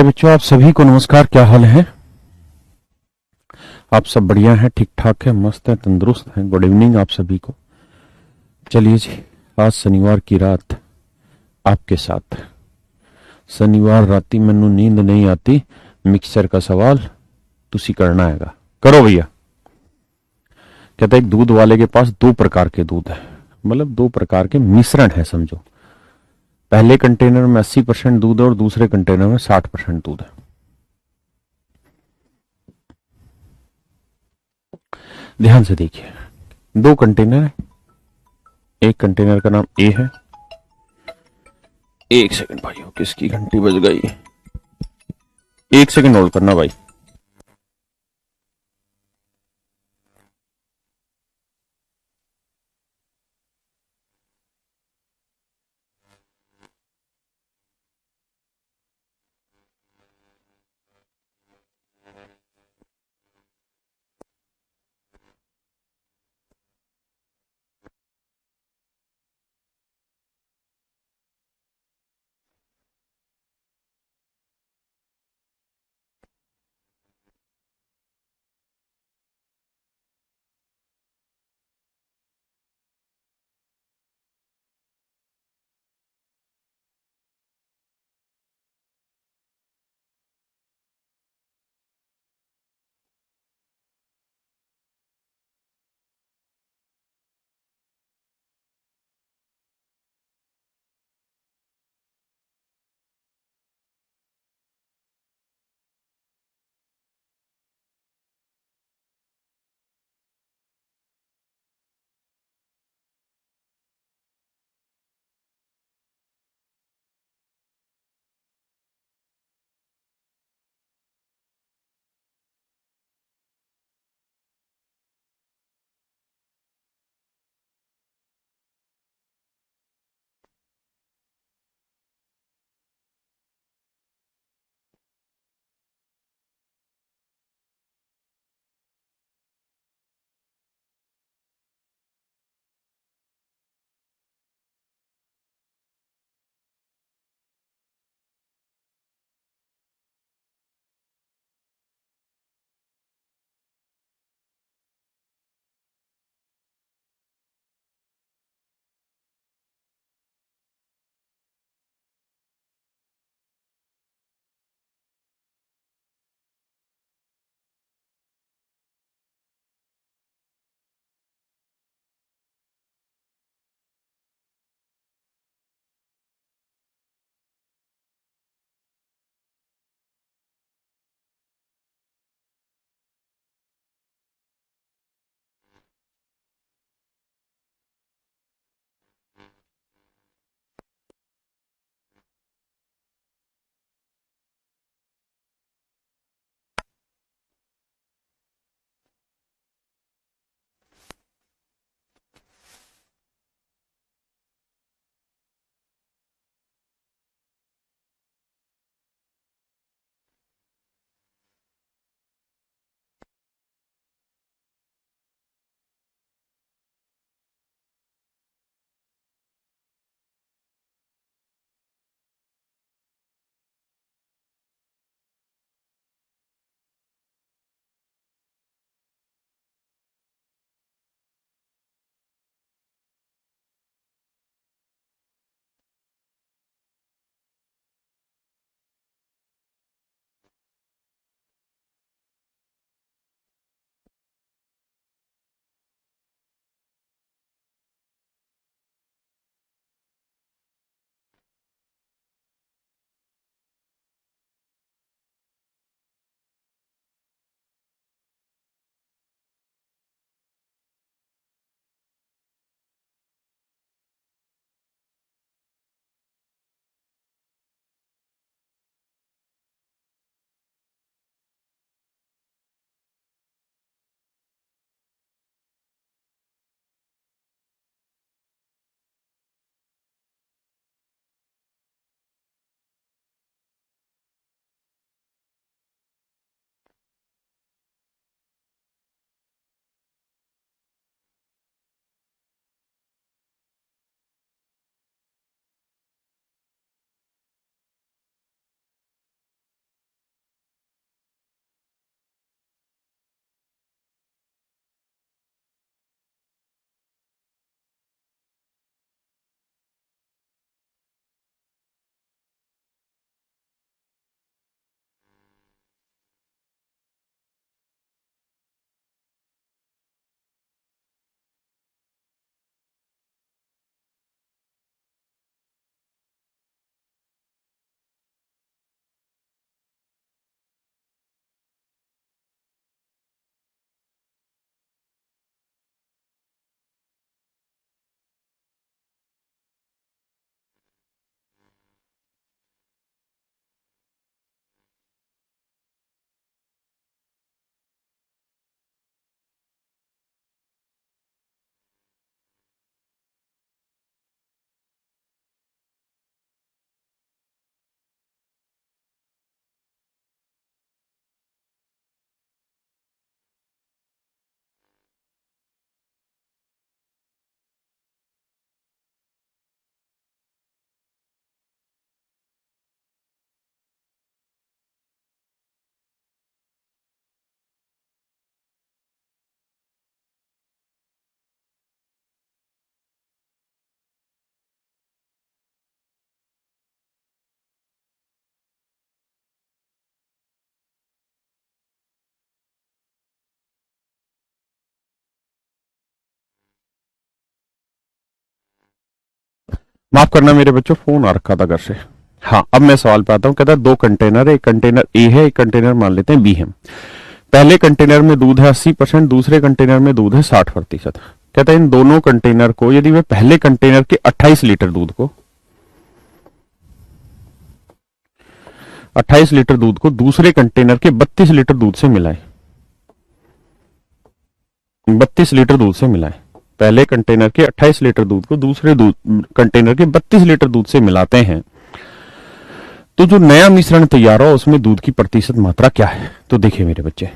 बच्चों, आप सभी को नमस्कार। क्या हाल है? आप सब बढ़िया हैं, ठीक ठाक है, मस्त है, तंदुरुस्त हैं। गुड इवनिंग आप सभी को। चलिए जी, आज शनिवार की रात आपके साथ। शनिवार राती मैनू नींद नहीं आती, मिक्सचर का सवाल तुसी करना हैगा। करो भैया। कहता एक दूध वाले के पास दो प्रकार के दूध है, मतलब दो प्रकार के मिश्रण है समझो। पहले कंटेनर में 80% दूध है और दूसरे कंटेनर में 60% दूध है। ध्यान से देखिए, दो कंटेनर है। एक कंटेनर का नाम ए है। एक सेकंड भाइयों, किसकी घंटी बज गई? एक सेकंड होल्ड करना भाई। माफ करना मेरे बच्चों, फोन आ रखा था घर से। हाँ, अब मैं सवाल पे आता हूँ। कहता है दो कंटेनर है, एक कंटेनर ए है, एक कंटेनर मान लेते हैं बी है। पहले कंटेनर में दूध है 80%, दूसरे कंटेनर में दूध है 60%। कहता है इन दोनों कंटेनर को, यदि वे पहले कंटेनर के 28 लीटर दूध को 28 लीटर दूध को दूसरे कंटेनर के 32 लीटर दूध से मिलाए, 32 लीटर दूध से मिलाए, पहले कंटेनर के 28 लीटर दूध को दूसरे दूध कंटेनर के 32 लीटर दूध से मिलाते हैं, तो जो नया मिश्रण तैयार हो उसमें दूध की प्रतिशत मात्रा क्या है? तो देखिए मेरे बच्चे,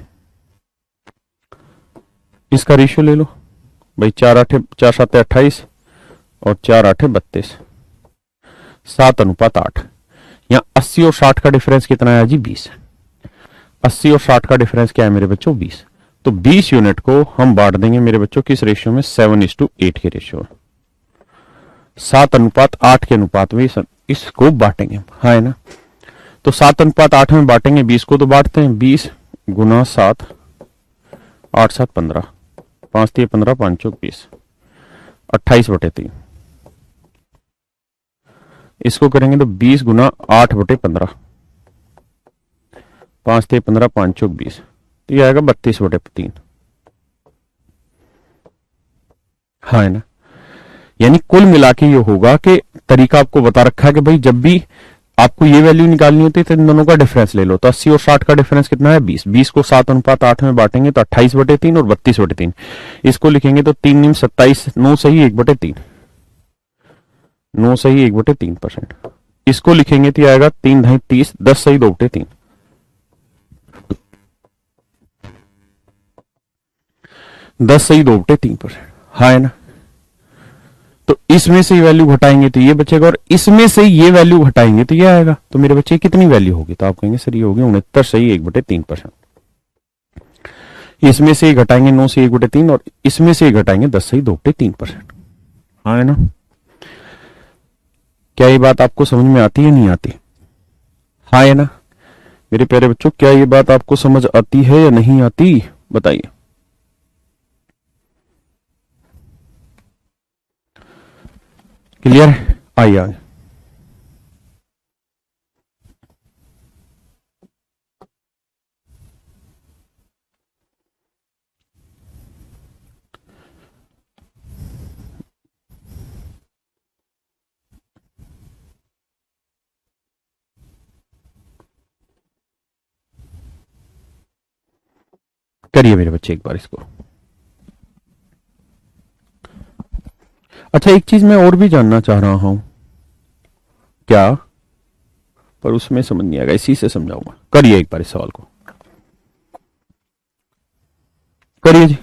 इसका रेशियो ले लो भाई, 4 7 और 4 8 32, 7:8। यहाँ 80 और 60 का डिफरेंस कितना है जी? 20। 80 और 60 का डिफरेंस क्या है मेरे बच्चों? 20। तो 20 यूनिट को हम बांट देंगे मेरे बच्चों किस रेशियो में? 7:8 के रेशियो में, 7:8 के अनुपात में इसको बांटेंगे, हाँ है ना। तो 7:8 में बांटेंगे, 20 को तो बांटते हैं, 20 गुना 7, 8 7 15, 5 3 15, 5 चौक 20, 28/3। इसको करेंगे तो 20 गुना 8/15, 5 3 15, 5 चौक 20, तो ये आएगा 32/3। हाँ है ना। यानी कुल मिला के ये होगा कि तरीका आपको बता रखा है कि भाई जब भी आपको ये वैल्यू निकालनी होती है तो इन दोनों का डिफरेंस ले लो। तो 80 और 60 का डिफरेंस कितना है? 20। 20 को 7:8 में बांटेंगे तो 28/3 और 32/3। इसको लिखेंगे तो 3 9 27, 9 सही 1/3, 9 सही 1/3%। इसको लिखेंगे तो आएगा 3 ढाई 30, 10 सही 2/3, 10 सही 2/3%। हाँ है ना। तो इसमें से वैल्यू घटाएंगे तो ये बचेगा, और इसमें से ये वैल्यू घटाएंगे तो ये आएगा। तो मेरे बच्चे कितनी वैल्यू होगी? तो आप कहेंगे सर ये होगी 69 सही 1/3%। इसमें से घटाएंगे 9 से 1/3, और इसमें से घटाएंगे 10 सही 2/3%। हाँ है ना। क्या ये बात आपको समझ में आती है नहीं आती? हाँ है ना मेरे प्यारे बच्चों, क्या ये बात आपको समझ आती है या नहीं आती? बताइए। क्लियर है? आइए आगे। करिए मेरे बच्चे एक बार इसको। अच्छा, एक चीज मैं और भी जानना चाह रहा हूं। क्या? पर उसमें समझ नहीं आएगा, इसी से समझाऊंगा। करिए एक बार इस सवाल को, करिए जी।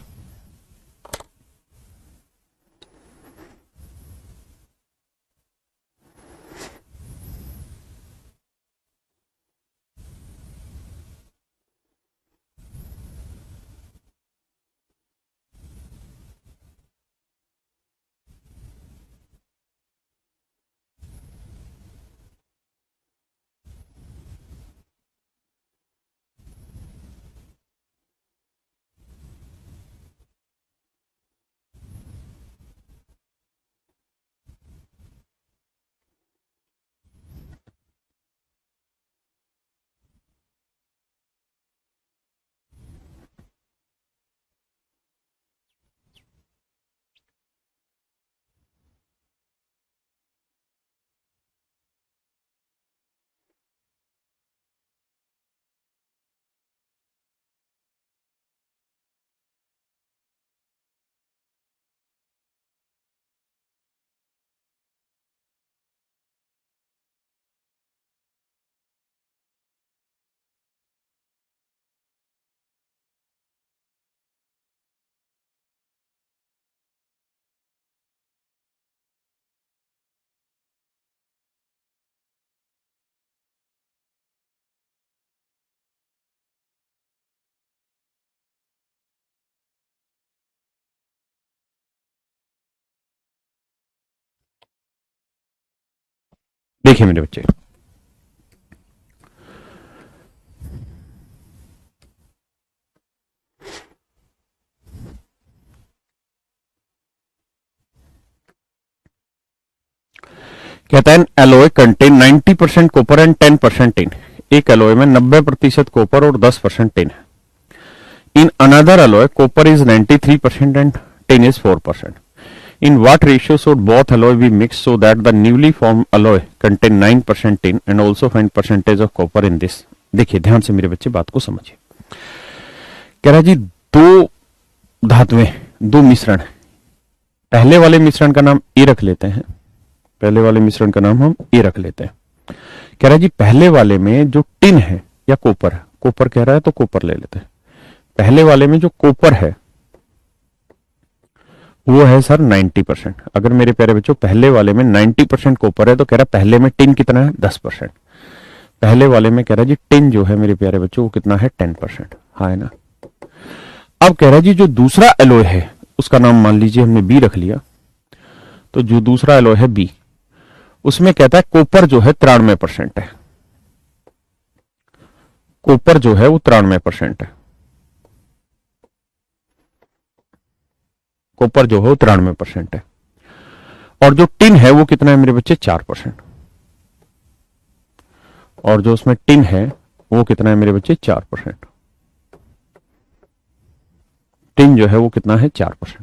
देखिए मेरे बच्चे, कहता है alloy contain 90% copper and 10% tin. एक एलोय में 90% कॉपर और 10% टिन है। In another alloy copper is 93% and tin is 4%। In what ratio should both alloy be mix so that the newly form alloy contain 9% tin and also find percentage of copper in this. देखिए ध्यान से मेरे बच्चे बात को समझिए। कह रहा है जी दो धातुएं, दो मिश्रण, पहले वाले मिश्रण का नाम ए रख लेते हैं, पहले वाले मिश्रण का नाम हम ए रख लेते हैं। कह रहा है जी पहले वाले में जो टिन है या कॉपर है, कॉपर कह रहा है तो कॉपर ले लेते हैं। पहले वाले में जो कॉपर है वो है सर 90%। अगर मेरे प्यारे बच्चों पहले वाले में 90% कॉपर है तो कह रहा है पहले में टिन कितना है 10%। पहले वाले में कह रहा है जी टिन जो है मेरे प्यारे बच्चों वो कितना है 10%। हाँ है ना। अब कह रहा है जी जो दूसरा एलोय है उसका नाम मान लीजिए हमने बी रख लिया, तो जो दूसरा एलोय है बी उसमें कहता है कॉपर जो है 93% है। कॉपर जो है वो 93% है। कॉपर जो है वो 93% है। और जो टिन है वो कितना है मेरे बच्चे 4%। और जो उसमें टिन है वो कितना है मेरे बच्चे 4%। टिन जो है वो कितना है 4%।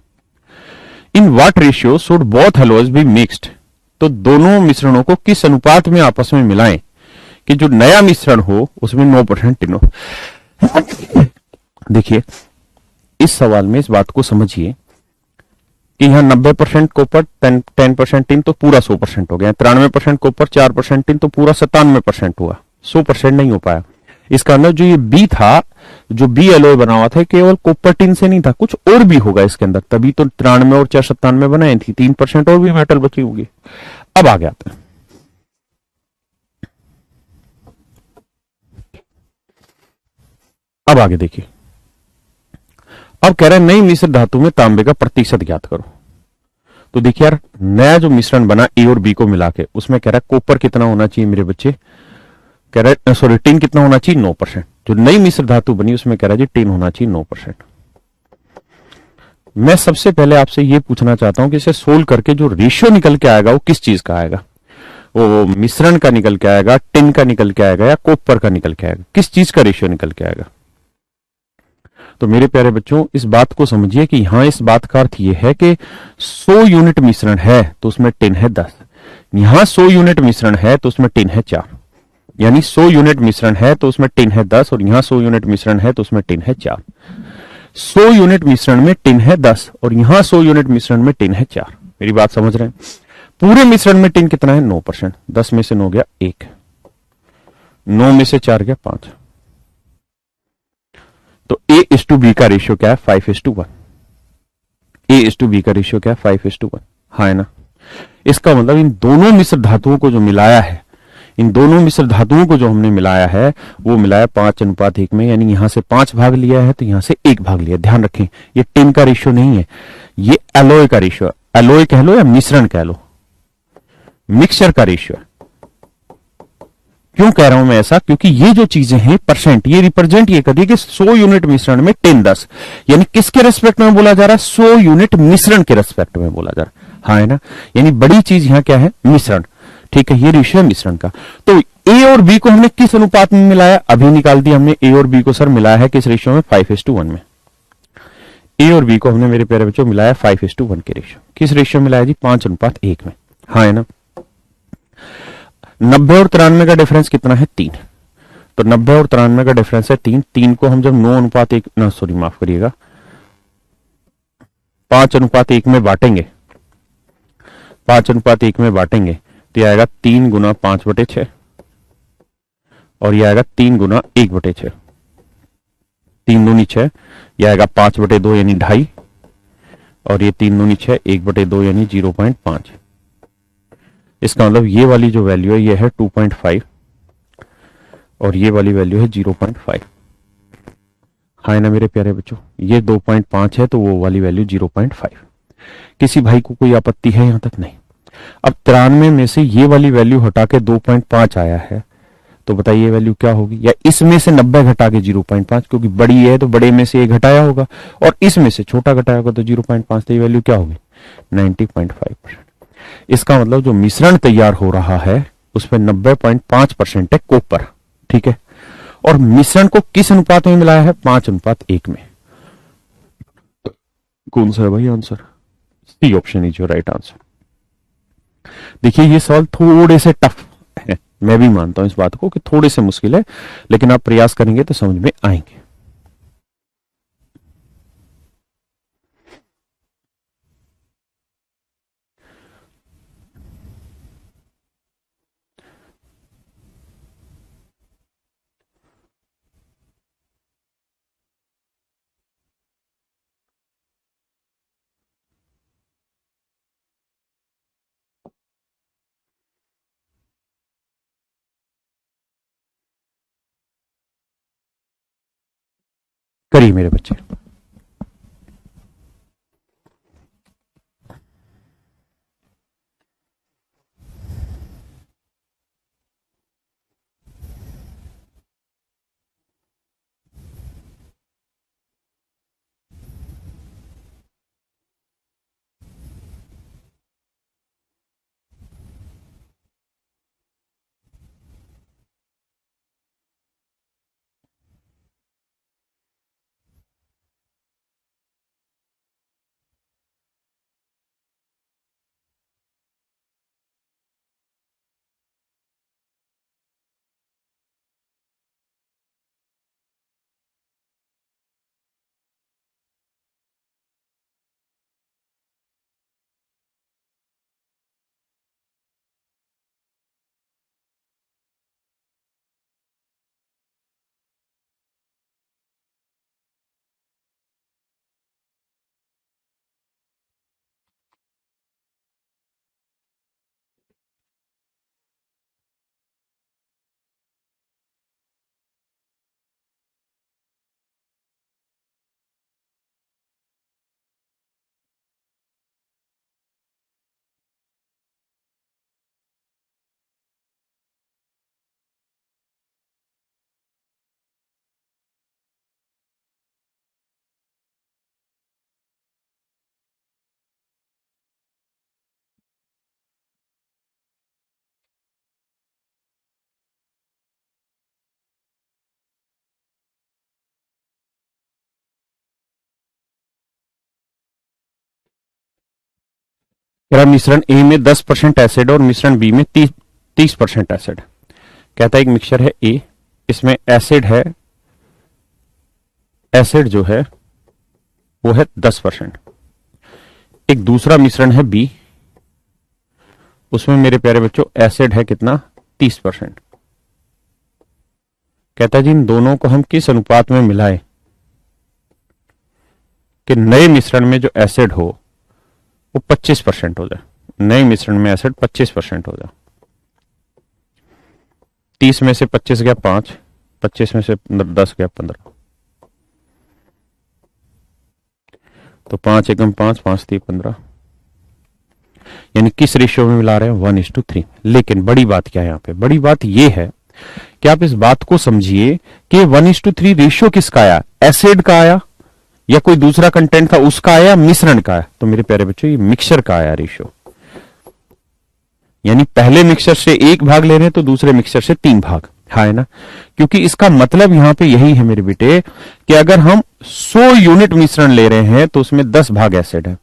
In what ratio should both alloys be mixed. तो दोनों मिश्रणों को किस अनुपात में आपस में मिलाएं कि जो नया मिश्रण हो उसमें 9% टिन हो। देखिए इस सवाल में इस बात को समझिए कि यहां 90% कॉपर 10% टिन तो पूरा 100% हो गया। 93% कॉपर 4% टिन तो पूरा 97% हुआ, 100% नहीं हो पाया। इसका मतलब जो ये बी था, जो बी एलोय बना हुआ था केवल कॉपर टिन से नहीं था, कुछ और भी होगा इसके अंदर, तभी तो 93 और 497 बनाई थी, 3% और भी मेटल बची होगी। अब आगे आते हैं। अब आगे देखिए, अब कह रहे हैं नई मिश्र धातु में तांबे का प्रतिशत ज्ञात करो। तो देखिए यार नया जो मिश्रण बना ए और बी को मिला के, उसमें कह रहा है कॉपर कितना होना चाहिए मेरे बच्चे, कह रहा है सॉरी टिन कितना होना चाहिए 9%। जो नई मिश्र धातु बनी उसमें कह रहा है जी टिन होना चाहिए 9%। मैं सबसे पहले आपसे ये पूछना चाहता हूं कि इसे सोल्व करके जो रेशियो निकल के आएगा वो किस चीज का आएगा, वो मिश्रण का निकल के आएगा, टिन का निकल के आएगा या कॉपर का निकल के आएगा, किस चीज का रेशियो निकल के आएगा। तो मेरे प्यारे बच्चों इस बात को समझिए कि यहां इस बात का अर्थ यह है कि 100 यूनिट मिश्रण है तो उसमें टिन है 10, यहां 100 यूनिट मिश्रण है तो उसमें टिन है 4, यानी 100 यूनिट मिश्रण है तो उसमें टिन है 10 और यहां 100 यूनिट मिश्रण है तो उसमें टिन है 4। 100 यूनिट मिश्रण में टिन है 10 और यहां 100 यूनिट मिश्रण में टिन है 4। मेरी बात समझ रहे हैं। पूरे मिश्रण में टिन कितना है 9%। 10 में से 9 गया 1, 9 में से 4 गया 5। तो A:B का रेशियो क्या है 5:1। A:B का रेशियो क्या है 5:1। हाँ है ना। इसका मतलब इन दोनों मिश्र धातुओं को जो मिलाया है, इन दोनों मिश्र धातुओं को जो हमने मिलाया है वो मिलाया 5:1 में, यानी यहां से 5 भाग लिया है तो यहां से 1 भाग लिया। ध्यान रखें ये टिन का रेशियो नहीं है, ये एलोय का रेशियो, एलोय कह लो या मिश्रण कह लो, मिक्सचर का रेशियो है। क्यों कह रहा हूं मैं ऐसा, क्योंकि ये जो चीजें हैं परसेंट, ये रिप्रेजेंट ये करती है कि 100 यूनिट मिश्रण में टिन 10, यानी किसके रेस्पेक्ट में बोला जा रहा है 100 यूनिट मिश्रण के रेस्पेक्ट में बोला जा रहा है। हाँ है ना। यानी बड़ी चीज यहां क्या है मिश्रण। ठीक है, ये रेशियो है मिश्रण का। तो ए और बी को हमने किस अनुपात में मिलाया, अभी निकाल दिया हमने। ए और बी को सर मिलाया है किस रेशियो में 5:1 में। ए और बी को हमने मेरे प्यारे बच्चों मिलाया 5:1 के रेशियो। किस रेशियो में मिलाया जी 5:1 में। हाँ है ना। 90 और 93 का डिफरेंस कितना है 3। तो 90 और 93 का डिफरेंस है 3। 3 को हम जब 9:1 ना सॉरी माफ करिएगा 5:1 में बांटेंगे, 5:1 में बांटेंगे तो यह आएगा 3 गुना 5/6 और यह आएगा 3 गुना 1/6। 3 दूनी 6, यह आएगा 5/2 यानी 2.5 और ये 3 दूनी 6, 1/2 यानी 0.5। इसका मतलब ये वाली जो वैल्यू है ये है 2.5 और ये वाली वैल्यू है 0.5। हाँ ना मेरे प्यारे बच्चों, ये 2.5 है तो वो वाली वैल्यू 0.5। किसी भाई को कोई आपत्ति है यहां तक? नहीं। अब 93 में से ये वाली वैल्यू हटा के 2.5 आया है तो बताइए वैल्यू क्या होगी, या इसमें से 90 घटा के 0.5, क्योंकि बड़ी है तो बड़े में से एक घटाया होगा और इसमें से छोटा घटाया होगा तो 0.5, तो ये वैल्यू क्या होगी 90.5%। इसका मतलब जो मिश्रण तैयार हो रहा है उसमें 90.5% है कॉपर, ठीक है। और मिश्रण को किस अनुपात में मिलाया है? 5:1 में। कौन सा है भाई answer? C option is your right answer. देखिए ये सवाल थोड़े से टफ है, मैं भी मानता हूं इस बात को कि थोड़े से मुश्किल है, लेकिन आप प्रयास करेंगे तो समझ में आएंगे। करिए मेरे बच्चे। मेरा मिश्रण ए में 10% एसिड और मिश्रण बी में 30% एसिड। कहता है एक मिक्सचर है ए, इसमें एसिड है, एसिड जो है वो है 10%। एक दूसरा मिश्रण है बी, उसमें मेरे प्यारे बच्चों एसिड है कितना? 30%। कहता है जी इन दोनों को हम किस अनुपात में मिलाएं कि नए मिश्रण में जो एसिड हो वो 25% हो जाए। नए मिश्रण में एसिड 25% हो जाए। 30 में से 25 गया 5, 25 में से 10 गया 15, तो 5 एकम 5, 5 3 15, यानी किस रेशियो में मिला रहे हैं? 1:3। लेकिन बड़ी बात क्या है यहां पे? बड़ी बात यह है कि आप इस बात को समझिए कि 1:3 रेशियो किसका आया? एसिड का आया या कोई दूसरा कंटेंट था उसका आया, मिश्रण का आया? तो मेरे प्यारे बच्चों ये मिक्सचर का आया रेशियो। यानी पहले मिक्सचर से 1 भाग ले रहे हैं तो दूसरे मिक्सचर से 3 भाग, है ना। क्योंकि इसका मतलब यहां पे यही है मेरे बेटे कि अगर हम 100 यूनिट मिश्रण ले रहे हैं तो उसमें 10 भाग एसिड है।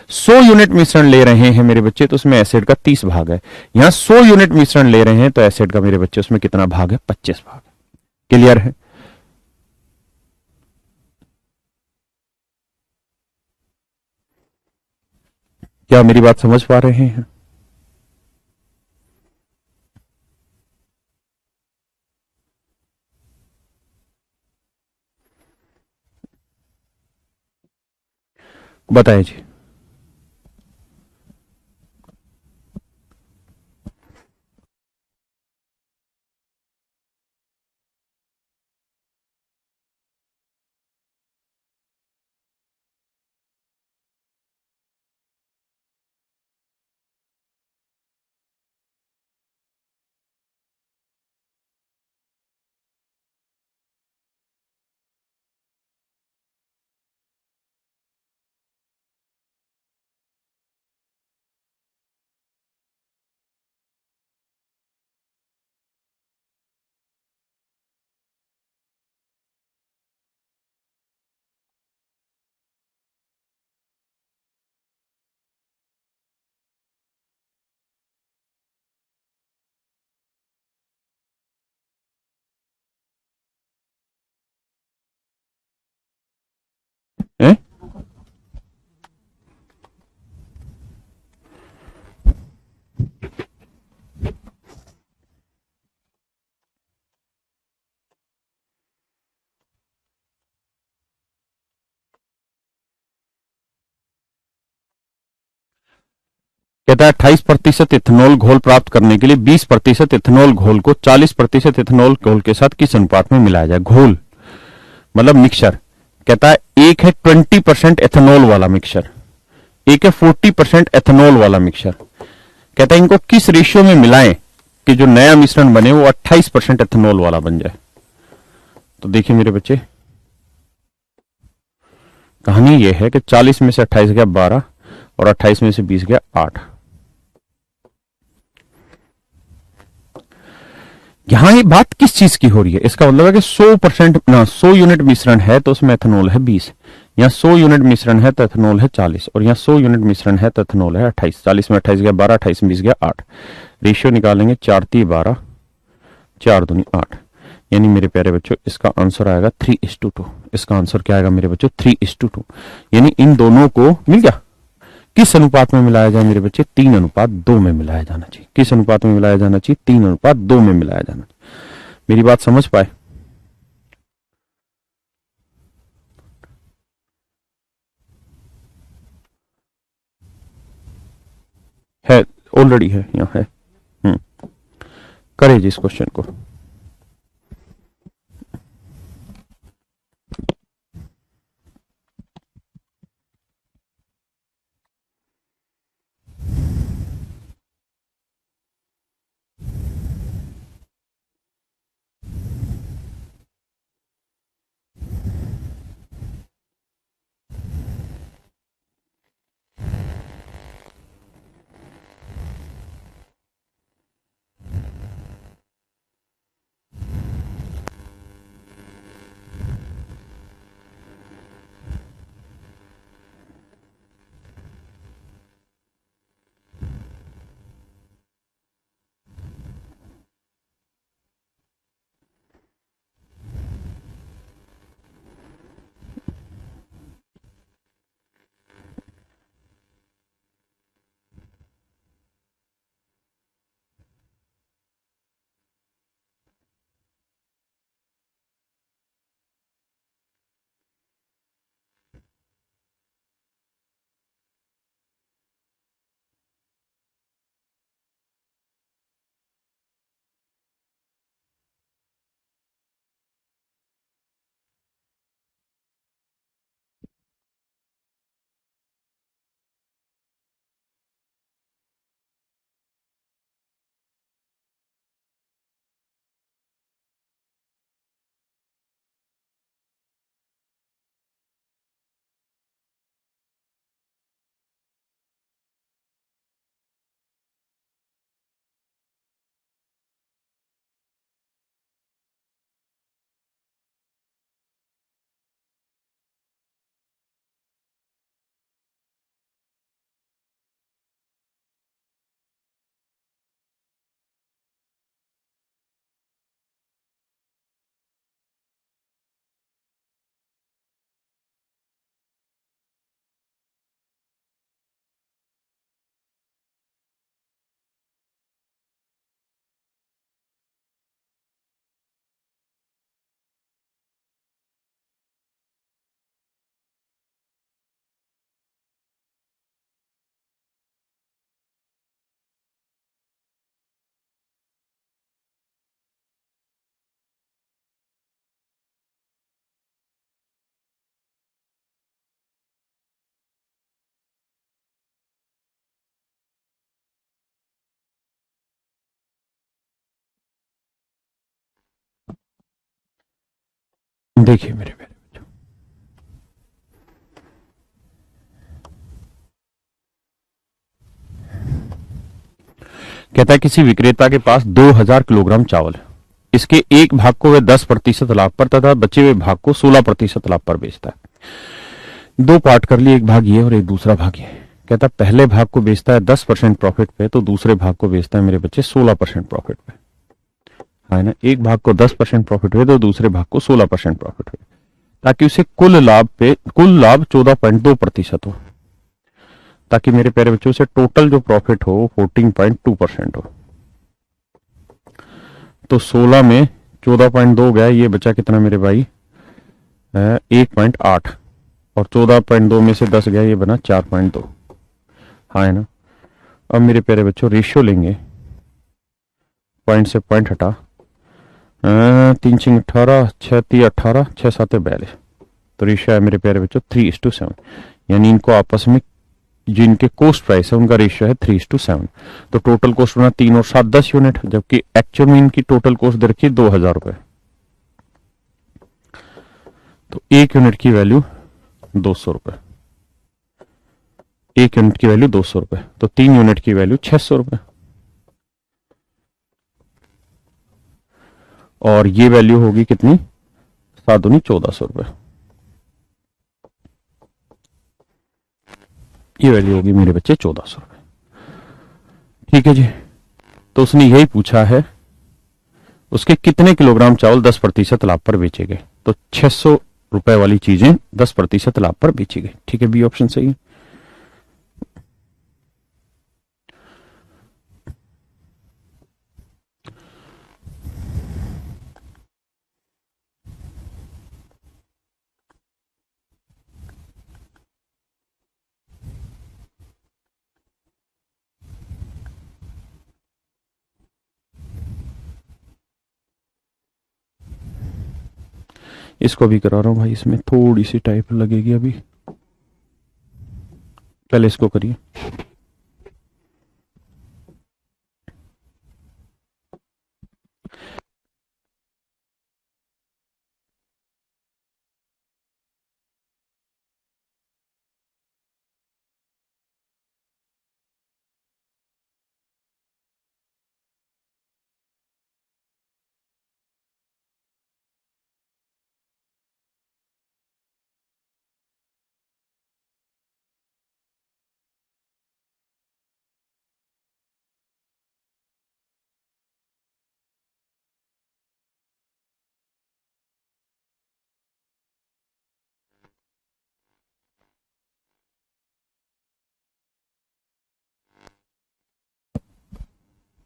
100 यूनिट मिश्रण ले रहे हैं मेरे बच्चे तो उसमें एसिड का 30 भाग है। यहां 100 यूनिट मिश्रण ले रहे हैं तो एसिड का मेरे बच्चे उसमें कितना भाग है? 25 भाग। क्लियर है? क्या मेरी बात समझ पा रहे हैं? बताइए जी। कहता है 28% इथेनॉल घोल प्राप्त करने के लिए 20% इथेनॉल घोल को 40% इथेनॉल घोल के साथ किस अनुपात में मिलाया जाए। घोल मतलब मिक्सचर। कहता है एक है 20% एथेनॉल वाला मिक्सचर, एक है 40% एथेनॉल वाला मिक्सचर। कहता है इनको किस रेशियो में मिलाएं कि जो नया मिश्रण बने वो 28% एथेनॉल वाला बन जाए। तो देखिए मेरे बच्चे, कहानी यह है कि 40 में से 28 गया 12 और 28 में से 20 गया 8। यहां ये बात किस चीज की हो रही है, इसका मतलब है कि 100 यूनिट मिश्रण है तो उसमें एथेनॉल है 20, यहाँ 100 यूनिट मिश्रण है तो एथेनॉल है 40, और यहाँ 100 यूनिट मिश्रण है तो एथेनॉल है 28। 40 में 28 गया 12, 28 में 20 गया 8। रेशियो निकालेंगे 4 3 12, 4 दूनी 8, यानी मेरे प्यारे बच्चों इसका आंसर आएगा 3:2। इसका आंसर क्या आएगा मेरे बच्चों, 3:2। यानी इन दोनों को मिल गया। किस अनुपात में मिलाया जाए मेरे बच्चे, 3:2 में मिलाया जाना चाहिए। किस अनुपात में मिलाया जाना चाहिए, 3:2 में मिलाया जाना चाहिए। मेरी बात समझ पाए? है, ऑलरेडी है, यहाँ है। करे जी इस क्वेश्चन को। देखिए मेरे प्यारे बच्चों, कहता है किसी विक्रेता के पास 2000 किलोग्राम चावल है। इसके एक भाग को वह 10% लाभ पर तथा बचे हुए भाग को 16% लाभ पर बेचता है। दो पार्ट कर लिए, एक भाग ये और एक दूसरा भाग ये। कहता है पहले भाग को बेचता है 10% प्रॉफिट पे, तो दूसरे भाग को बेचता है मेरे बच्चे 16% प्रॉफिट पे, है ना। एक भाग को 10% प्रॉफिट हुए तो दूसरे भाग को 16% प्रॉफिट हुए, ताकि उसे कुल लाभ 14.2% हो, ताकि मेरे प्यारे बच्चों से टोटल जो प्रॉफिट हो 14.2% हो। तो 16 में 14.2 गया, ये बचा कितना मेरे भाई, 1.8, और 14.2 में से 10 गया, ये बना 4.2, हाँ है ना। अब मेरे प्यारे बच्चों रेशियो लेंगे, पॉइंट से पॉइंट हटा, 3×18, 6×3 18, 6×7 42, तो रेशियो है मेरे प्यारे बच्चों 3:7, यानी इनको आपस में जो इनके कोस्ट प्राइस है उनका रेशियो है 3:7। तो टोटल कॉस्ट बना 3 और 7 10 यूनिट, जबकि एक्चुअल में इनकी टोटल कॉस्ट दे रखी है 2,000 रुपए। तो एक यूनिट की वैल्यू 200 रुपए, एक यूनिट की वैल्यू 200 रुपए, तो 3 यूनिट की वैल्यू 600 रुपए, और ये वैल्यू होगी कितनी, 7×2 1400 रुपए। ये वैल्यू होगी मेरे बच्चे 1400 रुपए। ठीक है जी। तो उसने यही पूछा है उसके कितने किलोग्राम चावल 10% लाभ पर बेचे गए, तो 600 रुपए वाली चीजें 10% लाभ पर बेची गई। ठीक है, बी ऑप्शन सही है। इसको भी करा रहा हूं भाई, इसमें थोड़ी सी टाइप लगेगी अभी, पहले इसको करिए।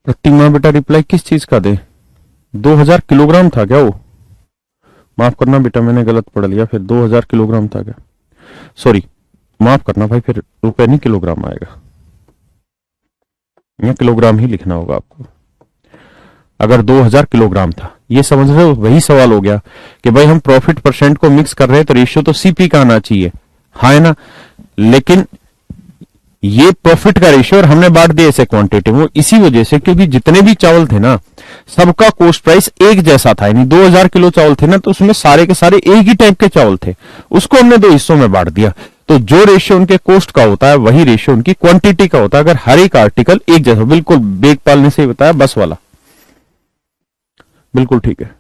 प्रतिमा बेटा रिप्लाई किस चीज का दे, 2000 किलोग्राम था क्या वो, माफ करना बेटा मैंने गलत पढ़ लिया, फिर 2000 किलोग्राम था क्या, सॉरी माफ करना भाई, फिर रुपए नहीं किलोग्राम आएगा, या किलोग्राम ही लिखना होगा आपको। अगर 2000 किलोग्राम था, ये समझ रहे हो, वही सवाल हो गया कि भाई हम प्रॉफिट परसेंट को मिक्स कर रहे हैं तो रेशियो तो सीपी का आना चाहिए, हाँ है ना, लेकिन ये प्रॉफिट का रेशियो और हमने बांट दिया इसे क्वांटिटी में, इसी वजह से क्योंकि जितने भी चावल थे ना सबका कॉस्ट प्राइस एक जैसा था, यानी 2000 किलो चावल थे ना, तो उसमें सारे के सारे एक ही टाइप के चावल थे, उसको हमने दो हिस्सों में बांट दिया। तो जो रेशियो उनके कॉस्ट का होता है वही रेशियो उनकी क्वांटिटी का होता है, अगर हर एक आर्टिकल एक जैसा, बिल्कुल बेगपाल ने से बताया बस वाला, बिल्कुल ठीक है।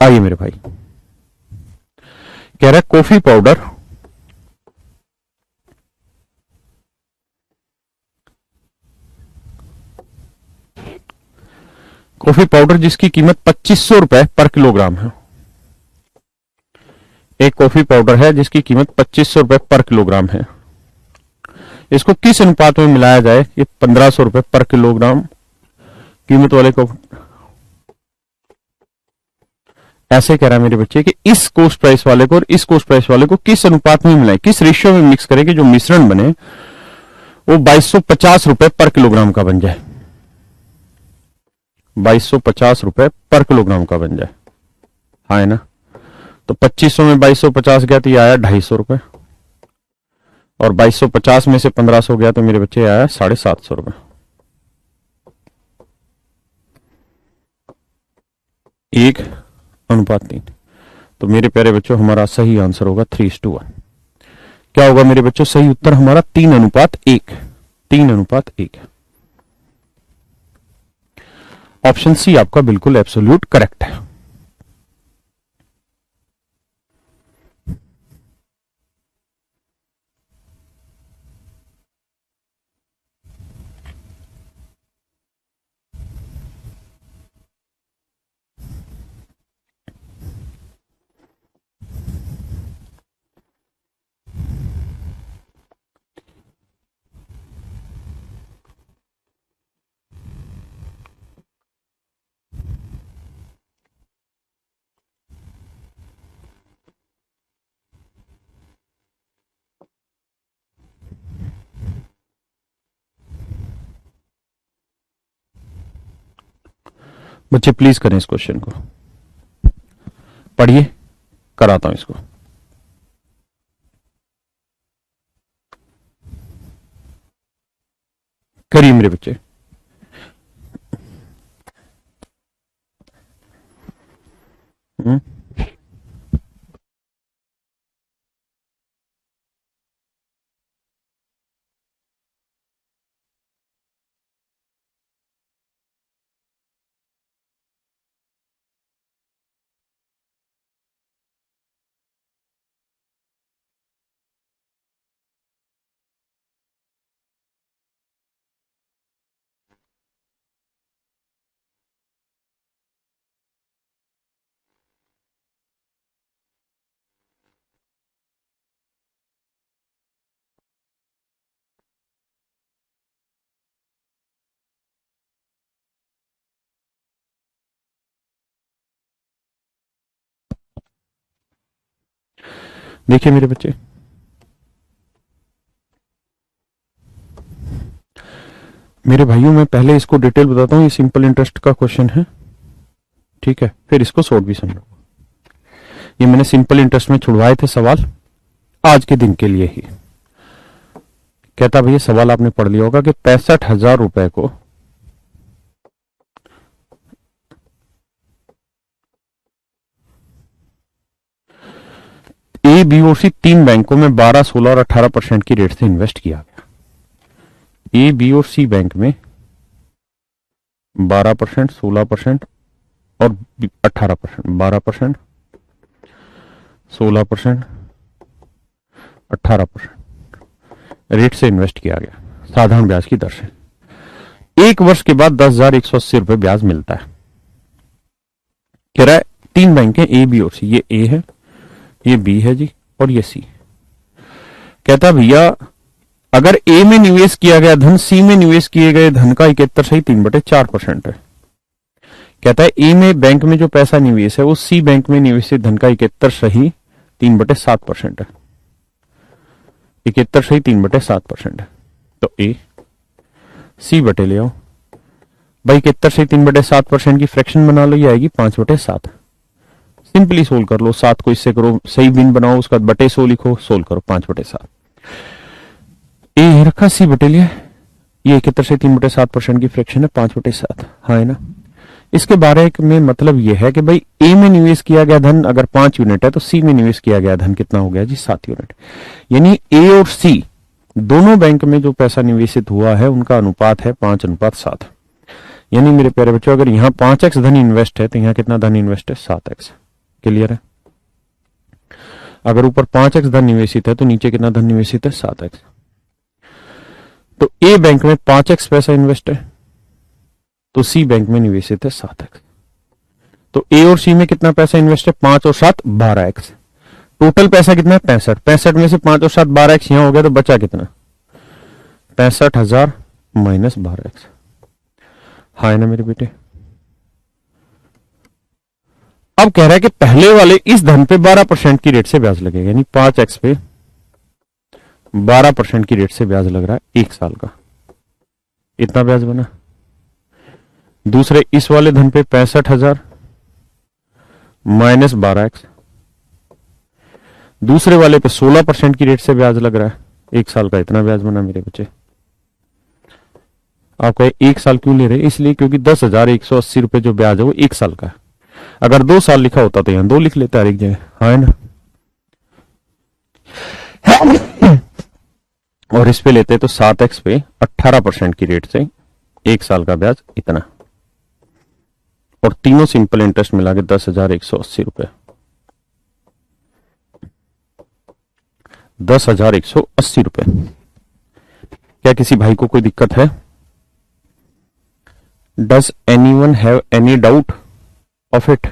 आइए मेरे भाई, कह रहा है कॉफी पाउडर कॉफी पाउडर जिसकी कीमत 2500 रुपए पर किलोग्राम है, एक कॉफी पाउडर है जिसकी कीमत 2500 रुपए पर किलोग्राम है, इसको किस अनुपात में मिलाया जाए कि 1500 रुपए पर किलोग्राम कीमत वाले को, ऐसे कह रहा है मेरे बच्चे कि इस कॉस्ट प्राइस वाले को और इस कॉस्ट प्राइस वाले को किस अनुपात में मिलाए, किस रेशियो में मिक्स करें कि जो मिश्रण बने वो 2250 रुपए पर किलोग्राम का बन जाए, 2250 रुपए पर किलोग्राम का बन जाए, हाँ है ना। तो 2500 में 2250 गया तो ये आया 250 रुपए, और 2250 में से 1500 गया तो मेरे बच्चे आया 750 रुपए, 1:3। तो मेरे प्यारे बच्चों हमारा सही आंसर होगा 3:1। क्या होगा मेरे बच्चों सही उत्तर हमारा 3:1, 3:1। ऑप्शन सी आपका बिल्कुल एब्सोल्यूट करेक्ट है। बच्चे प्लीज करें इस क्वेश्चन को, पढ़िए, कराता हूं इसको। करिए मेरे बच्चे। देखिए मेरे बच्चे, मेरे भाइयों, मैं पहले इसको डिटेल बताता हूं। ये सिंपल इंटरेस्ट का क्वेश्चन है, ठीक है, फिर इसको शॉर्ट भी समझो। ये मैंने सिंपल इंटरेस्ट में छुड़वाए थे सवाल आज के दिन के लिए ही। कहता भैया सवाल आपने पढ़ लिया होगा कि 65,000 रुपए को ए, बी और सी तीन बैंकों में 12, 16 और 18% की रेट से इन्वेस्ट किया गया। ए, बी और सी बैंक में 12%, 16% और 18%, 12%, 16%, 18% रेट से इन्वेस्ट किया गया साधारण ब्याज की दर से। एक वर्ष के बाद 10,180 रुपए ब्याज मिलता है। कह रहा है तीन बैंक है ए, बी और सी। ये ए है, ये बी है जी, और ये सी। कहता भैया अगर ए में निवेश किया गया धन सी में निवेश किए गए धन का 71.4% है। कहता है ए में बैंक में जो पैसा निवेश है वो सी बैंक में निवेशित धन का 71.3% है। 71.3% है। तो ए सी बटे ले आओ भाई, 71.3% की फ्रैक्शन बना लो, ये आएगी 5/7। सिंपली सोल्व कर लो, 7 को इससे करो, सही बिन बनाओ, उसका बटे 100 लिखो, सोल्व करो, 5/7। ए रखा, सी बटे लिया, ये 71.3% की फ्रैक्शन है, 5/7। हाँ है ना। इसके बारे में मतलब यह है कि भाई ए में निवेश किया गया धन अगर 5 यूनिट है तो सी में निवेश किया गया धन कितना हो गया जी, 7 यूनिट। यानी ए और सी दोनों बैंक में जो पैसा निवेशित हुआ है उनका अनुपात है 5:7। यानी मेरे प्यारे बच्चों अगर यहाँ 5x धन इन्वेस्ट है तो यहाँ कितना धन इन्वेस्ट है, 7x। क्लियर है। अगर ऊपर 5x धन निवेशित है तो नीचे कितना धन निवेशित है, 7x। तो ए बैंक में 5x पैसा इन्वेस्ट है तो सी बैंक में निवेशित है 7x। तो ए और सी में कितना पैसा इन्वेस्ट है, 5 और 7 12x। टोटल पैसा कितना है, 65। 65 में से 5 और 7 12x यहां हो गया तो बचा कितना, 65,000 माइनस 12x। हाँ है ना मेरे बेटे। अब कह रहा है कि पहले वाले इस धन पे 12% की रेट से ब्याज लगेगा, यानी 5x पे 12% की रेट से ब्याज लग रहा है 1 साल का, इतना ब्याज बना। दूसरे इस वाले धन पे 65,000 माइनस 12x। दूसरे वाले पे 16% की रेट से ब्याज लग रहा है 1 साल का, इतना ब्याज बना मेरे बच्चे। आप कहे 1 साल क्यों ले रहे, इसलिए क्योंकि 10,180 रुपए जो ब्याज है वो 1 साल का है। अगर 2 साल लिखा होता तो यहां 2 लिख लेते हर एक जगह। हाँ है ना। और इस पे लेते तो 7x पे 18% की रेट से 1 साल का ब्याज इतना, और तीनों सिंपल इंटरेस्ट मिला के 10,180 रुपए। 10,180 रुपए। क्या किसी भाई को कोई दिक्कत है? Does anyone have any doubt of it?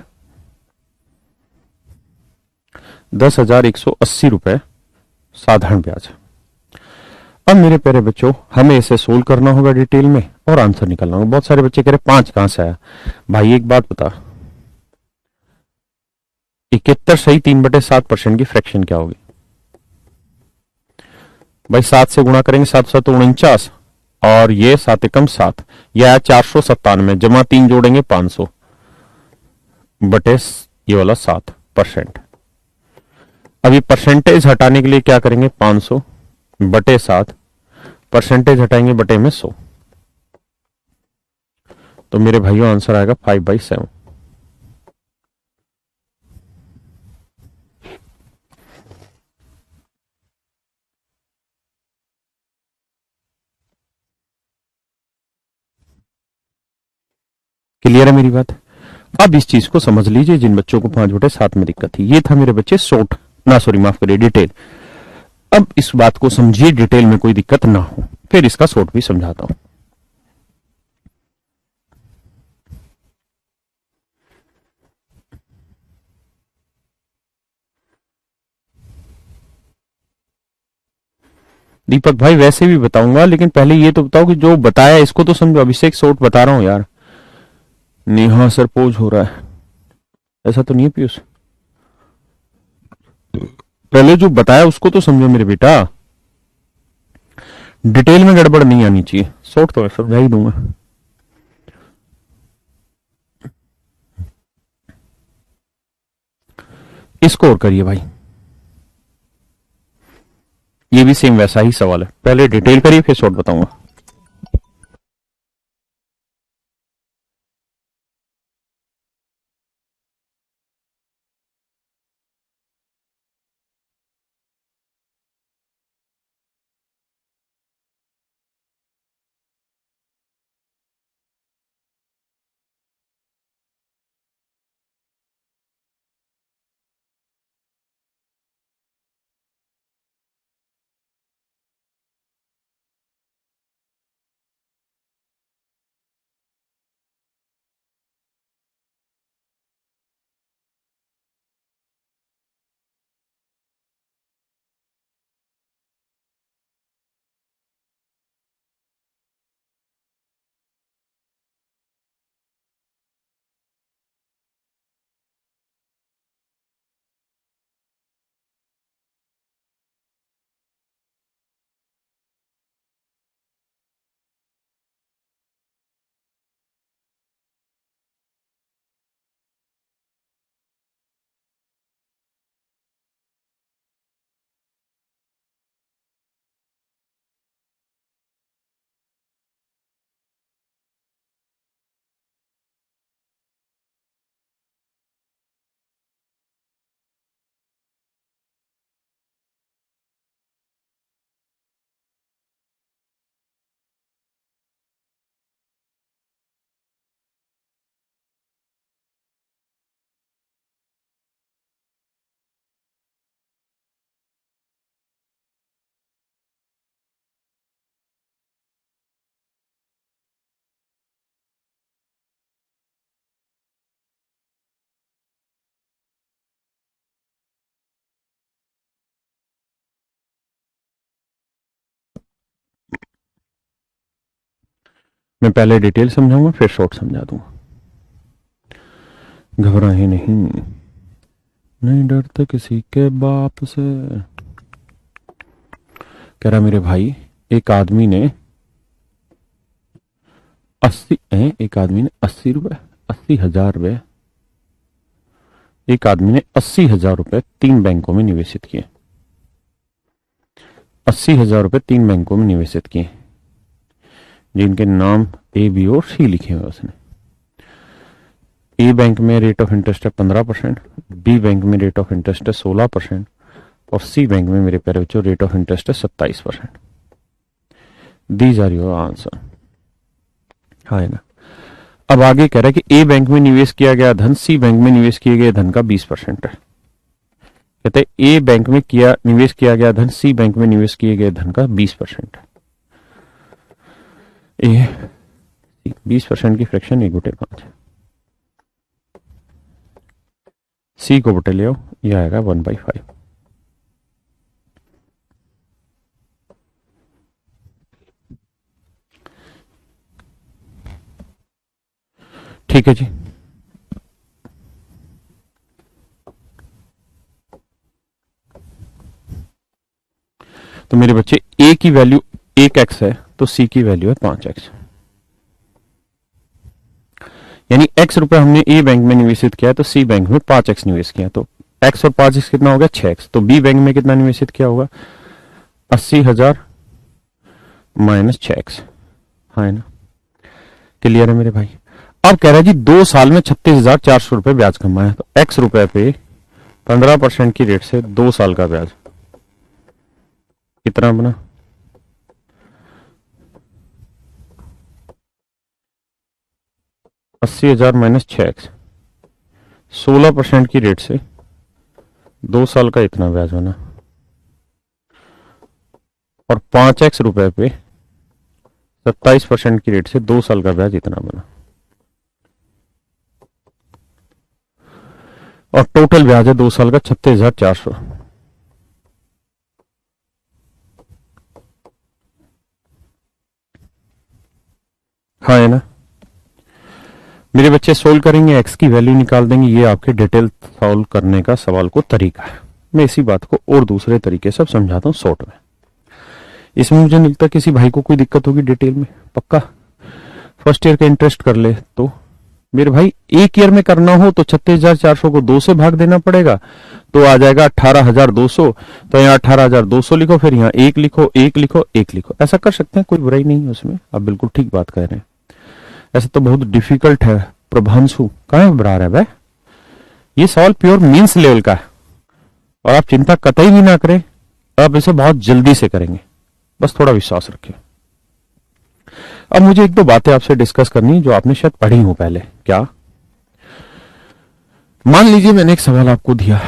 10,180 रुपए साधारण ब्याज। अब मेरे प्यारे बच्चों हमें इसे सोल्व करना होगा डिटेल में और आंसर निकालना होगा। बहुत सारे बच्चे कह रहे 5 कहां से आया। भाई एक बात बता, 71 सही 3/7% की फ्रैक्शन क्या होगी भाई? 7 से गुणा करेंगे, 7 7 49 और ये 7 एकम 7, यह 497 जमा 3 जोड़ेंगे 500, बटे ये वाला 7%। अब ये परसेंटेज हटाने के लिए क्या करेंगे, 500 बटे 7, परसेंटेज हटाएंगे बटे में 100, तो मेरे भाइयों आंसर आएगा 5/7। क्लियर है मेरी बात? अब इस चीज को समझ लीजिए, जिन बच्चों को 5/7 में दिक्कत थी, ये था मेरे बच्चे शॉर्ट ना, सॉरी माफ करिए, डिटेल। अब इस बात को समझिए, डिटेल में कोई दिक्कत ना हो, फिर इसका शॉर्ट भी समझाता हूं। दीपक भाई वैसे भी बताऊंगा, लेकिन पहले ये तो बताओ कि जो बताया इसको तो समझो। अभिषेक शॉर्ट बता रहा हूं यार। नेहा सर पोज हो रहा है, ऐसा तो नहीं है पीयूष? पहले जो बताया उसको तो समझो मेरे बेटा, डिटेल में गड़बड़ नहीं आनी चाहिए। शॉर्ट तो मैं समझा ही दूंगा। इसको और करिए भाई, ये भी सेम वैसा ही सवाल है, पहले डिटेल करिए फिर शॉर्ट बताऊंगा। मैं पहले डिटेल समझाऊंगा फिर शॉर्ट समझा दूंगा। घबराए नहीं, नहीं डरते किसी के बाप से। कह रहा मेरे भाई, एक आदमी ने 80,000 रुपए, एक आदमी ने 80,000 रुपए 3 बैंकों में निवेशित किए। 80,000 रुपए 3 बैंकों में निवेशित किए, जिनके नाम ए, बी और सी लिखे हुए उसने। ए बैंक में रेट ऑफ इंटरेस्ट है 15%, बी बैंक में रेट ऑफ इंटरेस्ट है 16% और सी बैंक में मेरे प्यारे बच्चों रेट ऑफ इंटरेस्ट है 27%। These are your answer. हाँ है ना? अब आगे कह रहा है कि ए बैंक में निवेश किया गया धन सी बैंक में निवेश किए गए धन का 20% है। कहते हैं ए बैंक में निवेश किया गया धन सी बैंक में निवेश किए गए धन का 20% है। 20% की फ्रैक्शन 1/5, सी को बटे ले आओ, यह आएगा 1/5। ठीक है जी। तो मेरे बच्चे ए की वैल्यू 1x है तो सी की वैल्यू है 5x। यानी x रुपए हमने ए बैंक में निवेशित किया तो सी बैंक में 5x निवेश किया, तो x और 5x कितना हो गया 6x। तो बी बैंक में कितना निवेशित किया होगा 80,000 माइनस 6x। हाँ है ना, क्लियर है मेरे भाई। अब कह रहा है जी 2 साल में 36,400 रुपए ब्याज कमाया, तो x रुपए पे 15% की रेट से 2 साल का ब्याज कितना बना 80,000 माइनस 6x, 16% की रेट से 2 साल का इतना ब्याज बना, और 5x रुपए पे 27% की रेट से 2 साल का ब्याज इतना बना, और टोटल ब्याज है 2 साल का 36,400। हाँ है ना मेरे बच्चे, सोल्व करेंगे, एक्स की वैल्यू निकाल देंगे। ये आपके डिटेल सॉल्व करने का सवाल को तरीका है। मैं इसी बात को और दूसरे तरीके से अब समझाता हूँ शॉर्ट में। इसमें मुझे नहीं लगता किसी भाई को कोई दिक्कत होगी डिटेल में, पक्का। फर्स्ट ईयर का इंटरेस्ट कर ले तो मेरे भाई एक ईयर में करना हो तो 36,400 को 2 से भाग देना पड़ेगा, तो आ जाएगा 18,200। तो यहाँ 18,200 लिखो, फिर यहाँ 1 लिखो, 1 लिखो, 1 लिखो, ऐसा कर सकते हैं, कोई बुराई नहीं है उसमें। आप बिल्कुल ठीक बात कह रहे हैं। ऐसा तो बहुत डिफिकल्ट है प्रभांशु, कहां घबरा रहा है भाई, ये सवाल प्योर मीन्स लेवल का है, और आप चिंता कतई भी ना करें, आप इसे बहुत जल्दी से करेंगे, बस थोड़ा विश्वास रखें। अब मुझे 1-2 बातें आपसे डिस्कस करनी है जो आपने शायद पढ़ी हो पहले। क्या, मान लीजिए मैंने एक सवाल आपको दिया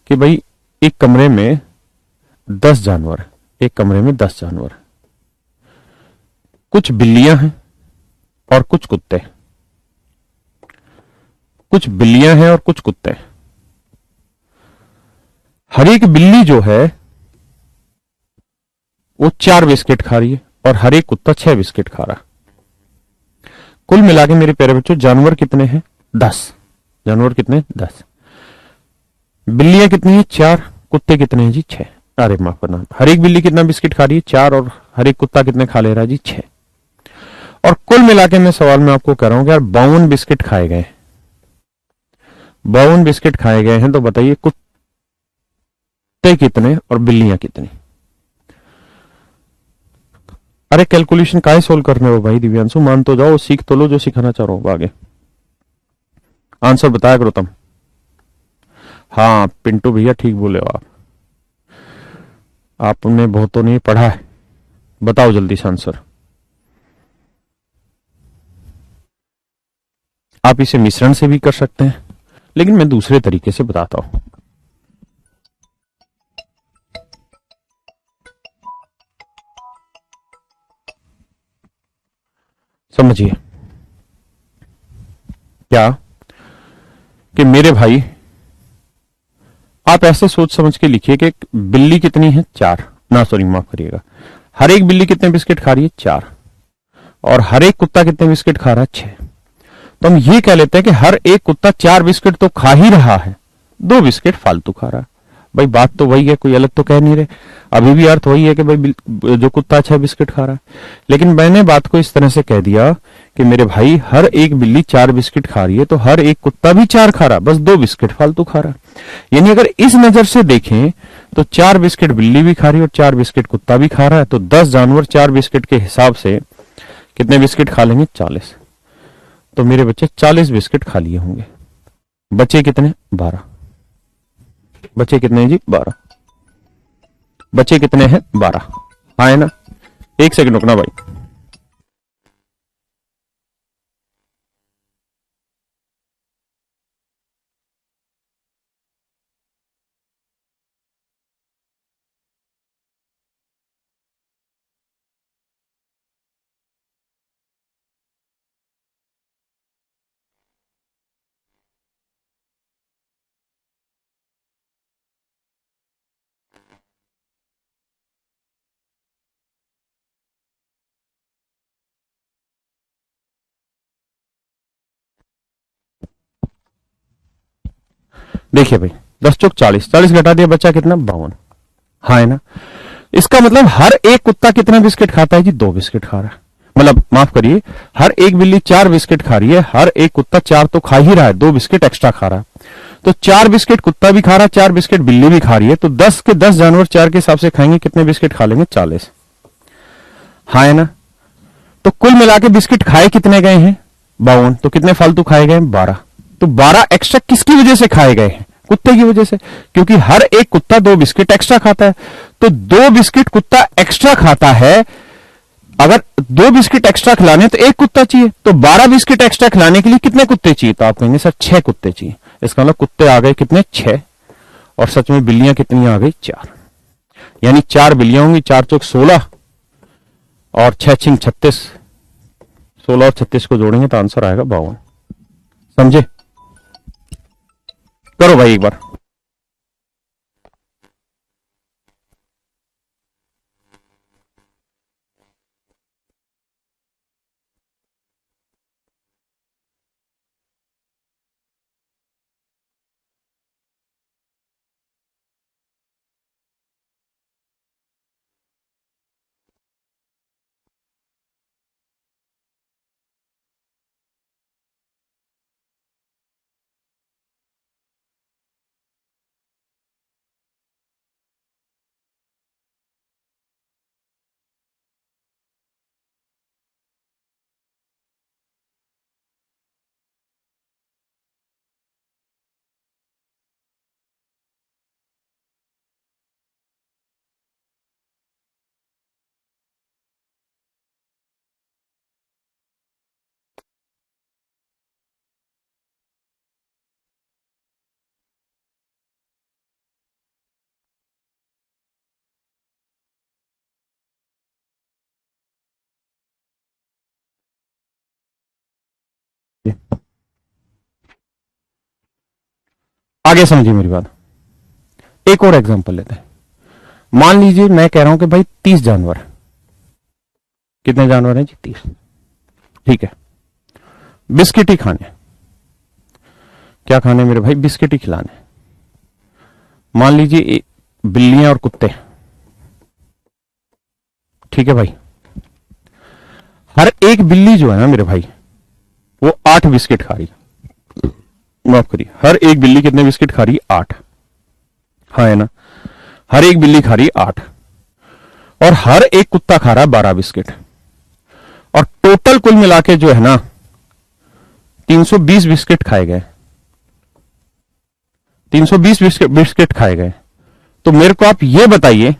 कि भाई एक कमरे में 10 जानवर, एक कमरे में 10 जानवर, कुछ बिल्लियां हैं और कुछ कुत्ते, कुछ बिल्लियां हैं और कुछ कुत्ते। हर एक बिल्ली जो है वो 4 बिस्किट खा रही है और हर एक कुत्ता 6 बिस्किट खा रहा। कुल मिला के मेरे प्यारे बच्चों जानवर कितने हैं 10। जानवर कितने 10, बिल्लियां कितनी है 4, कुत्ते कितने हैं जी 6। अरे माफ करना, हर एक बिल्ली कितना बिस्किट खा रही है 4, और हर एक कुत्ता कितने खा ले रहा है जी 6। और कुल मिला के मैं सवाल में आपको कह रहा हूं कि यार 52 बिस्किट खाए गए, 52 बिस्किट खाए गए हैं, तो बताइए कुत्ते कितने और बिल्लियां कितनी। अरे कैलकुलेशन काहे सोल्व करने हो भाई दिव्यांशु, मान तो जाओ, सीख तो लो जो सिखाना चाह रहा हूं आगे। आंसर बताया करो तुम। हाँ पिंटू भैया ठीक बोले हो आप, आपने बहुतों ने पढ़ा है, बताओ जल्दी से आंसर। आप इसे मिश्रण से भी कर सकते हैं, लेकिन मैं दूसरे तरीके से बताता हूं। समझिए क्या कि मेरे भाई आप ऐसे सोच समझ के लिखिए कि बिल्ली कितनी है 4, ना सॉरी माफ करिएगा, हर एक बिल्ली कितने बिस्किट खा रही है 4, और हर एक कुत्ता कितने बिस्किट खा रहा है 6। तो हम ये कह लेते हैं कि हर एक कुत्ता 4 बिस्किट तो खा ही रहा है, 2 बिस्किट फालतू खा रहा है। भाई बात तो वही है, कोई अलग तो कह नहीं रहे, अभी भी अर्थ वही है कि भाई जो कुत्ता 6 बिस्किट खा रहा है। लेकिन मैंने बात को इस तरह से कह दिया कि मेरे भाई हर एक बिल्ली 4 बिस्किट खा रही है, तो हर एक कुत्ता भी 4 खा रहा, बस 2 बिस्किट फालतू खा रहा। यानी अगर इस नजर से देखें तो 4 बिस्किट बिल्ली भी खा रही है और 4 बिस्किट कुत्ता भी खा रहा है, तो 10 जानवर 4 बिस्किट के हिसाब से कितने बिस्किट खा लेंगे 40। तो मेरे बच्चे 40 बिस्किट खा लिए होंगे, बचे कितने 12, बचे कितने हैं जी 12, बचे कितने हैं 12। हाँ है ना, 1 सेकंड रुकना भाई। देखिए भाई 10 चौक 40, 40 घटा दिया बच्चा कितना 52। हाँ है ना, इसका मतलब हर एक कुत्ता कितना बिस्किट खाता है जी 2 बिस्किट खा रहा है। मतलब माफ करिए, हर एक बिल्ली 4 बिस्किट खा रही है, हर एक कुत्ता 4 तो खा ही रहा है, 2 बिस्किट एक्स्ट्रा खा रहा है। तो 4 बिस्किट कुत्ता भी खा रहा है, 4 बिस्किट बिल्ली भी खा रही है, तो 10 के 10 जानवर 4 के हिसाब से खाएंगे, कितने बिस्किट खा लेंगे? 40। हाँ है ना? तो कुल मिला के बिस्किट खाए कितने गए हैं? 52। तो कितने फालतू खाए गए? 12। तो 12 एक्स्ट्रा किसकी वजह से खाए गए हैं? कुत्ते की वजह से, क्योंकि हर एक कुत्ता 2 बिस्किट एक्स्ट्रा खाता है। तो 2 बिस्किट कुत्ता एक्स्ट्रा खाता है, अगर 2 बिस्किट एक्स्ट्रा खिलाने तो 1 कुत्ता चाहिए, तो 12 बिस्किट एक्स्ट्रा खिलाने के लिए कितने कुत्ते चाहिए? तो आप कहेंगे सर 6 कुत्ते चाहिए। इसका मतलब कुत्ते आ गए कितने? 6। और सच में बिल्लियां कितनी आ गई? 4। यानी 4 बिल्लियां होंगी, 4 चौक 16 और 6 छिंग 36। 16 और 36 को जोड़ेंगे तो आंसर आएगा 52। समझे? करो भाई एक बार। आगे समझिए मेरी बात। एक और एग्जांपल लेते हैं। मान लीजिए मैं कह रहा हूं कि भाई 30 जानवर। कितने जानवर हैं जी? 30। ठीक है, बिस्किट ही खाने। क्या खाने मेरे भाई? बिस्किट ही खिलाने। मान लीजिए बिल्लियां और कुत्ते। ठीक है भाई, हर एक बिल्ली जो है ना मेरे भाई, वो 8 बिस्किट खा रही है। माफ करिए, हर एक बिल्ली कितने बिस्किट खा रही है? 8। हाँ है ना? हर एक बिल्ली खा रही है 8 और हर एक कुत्ता खा रहा है 12 बिस्किट। और टोटल कुल मिला के जो है ना 320 बिस्किट खाए गए। 320 बिस्किट खाए गए। तो मेरे को आप ये बताइए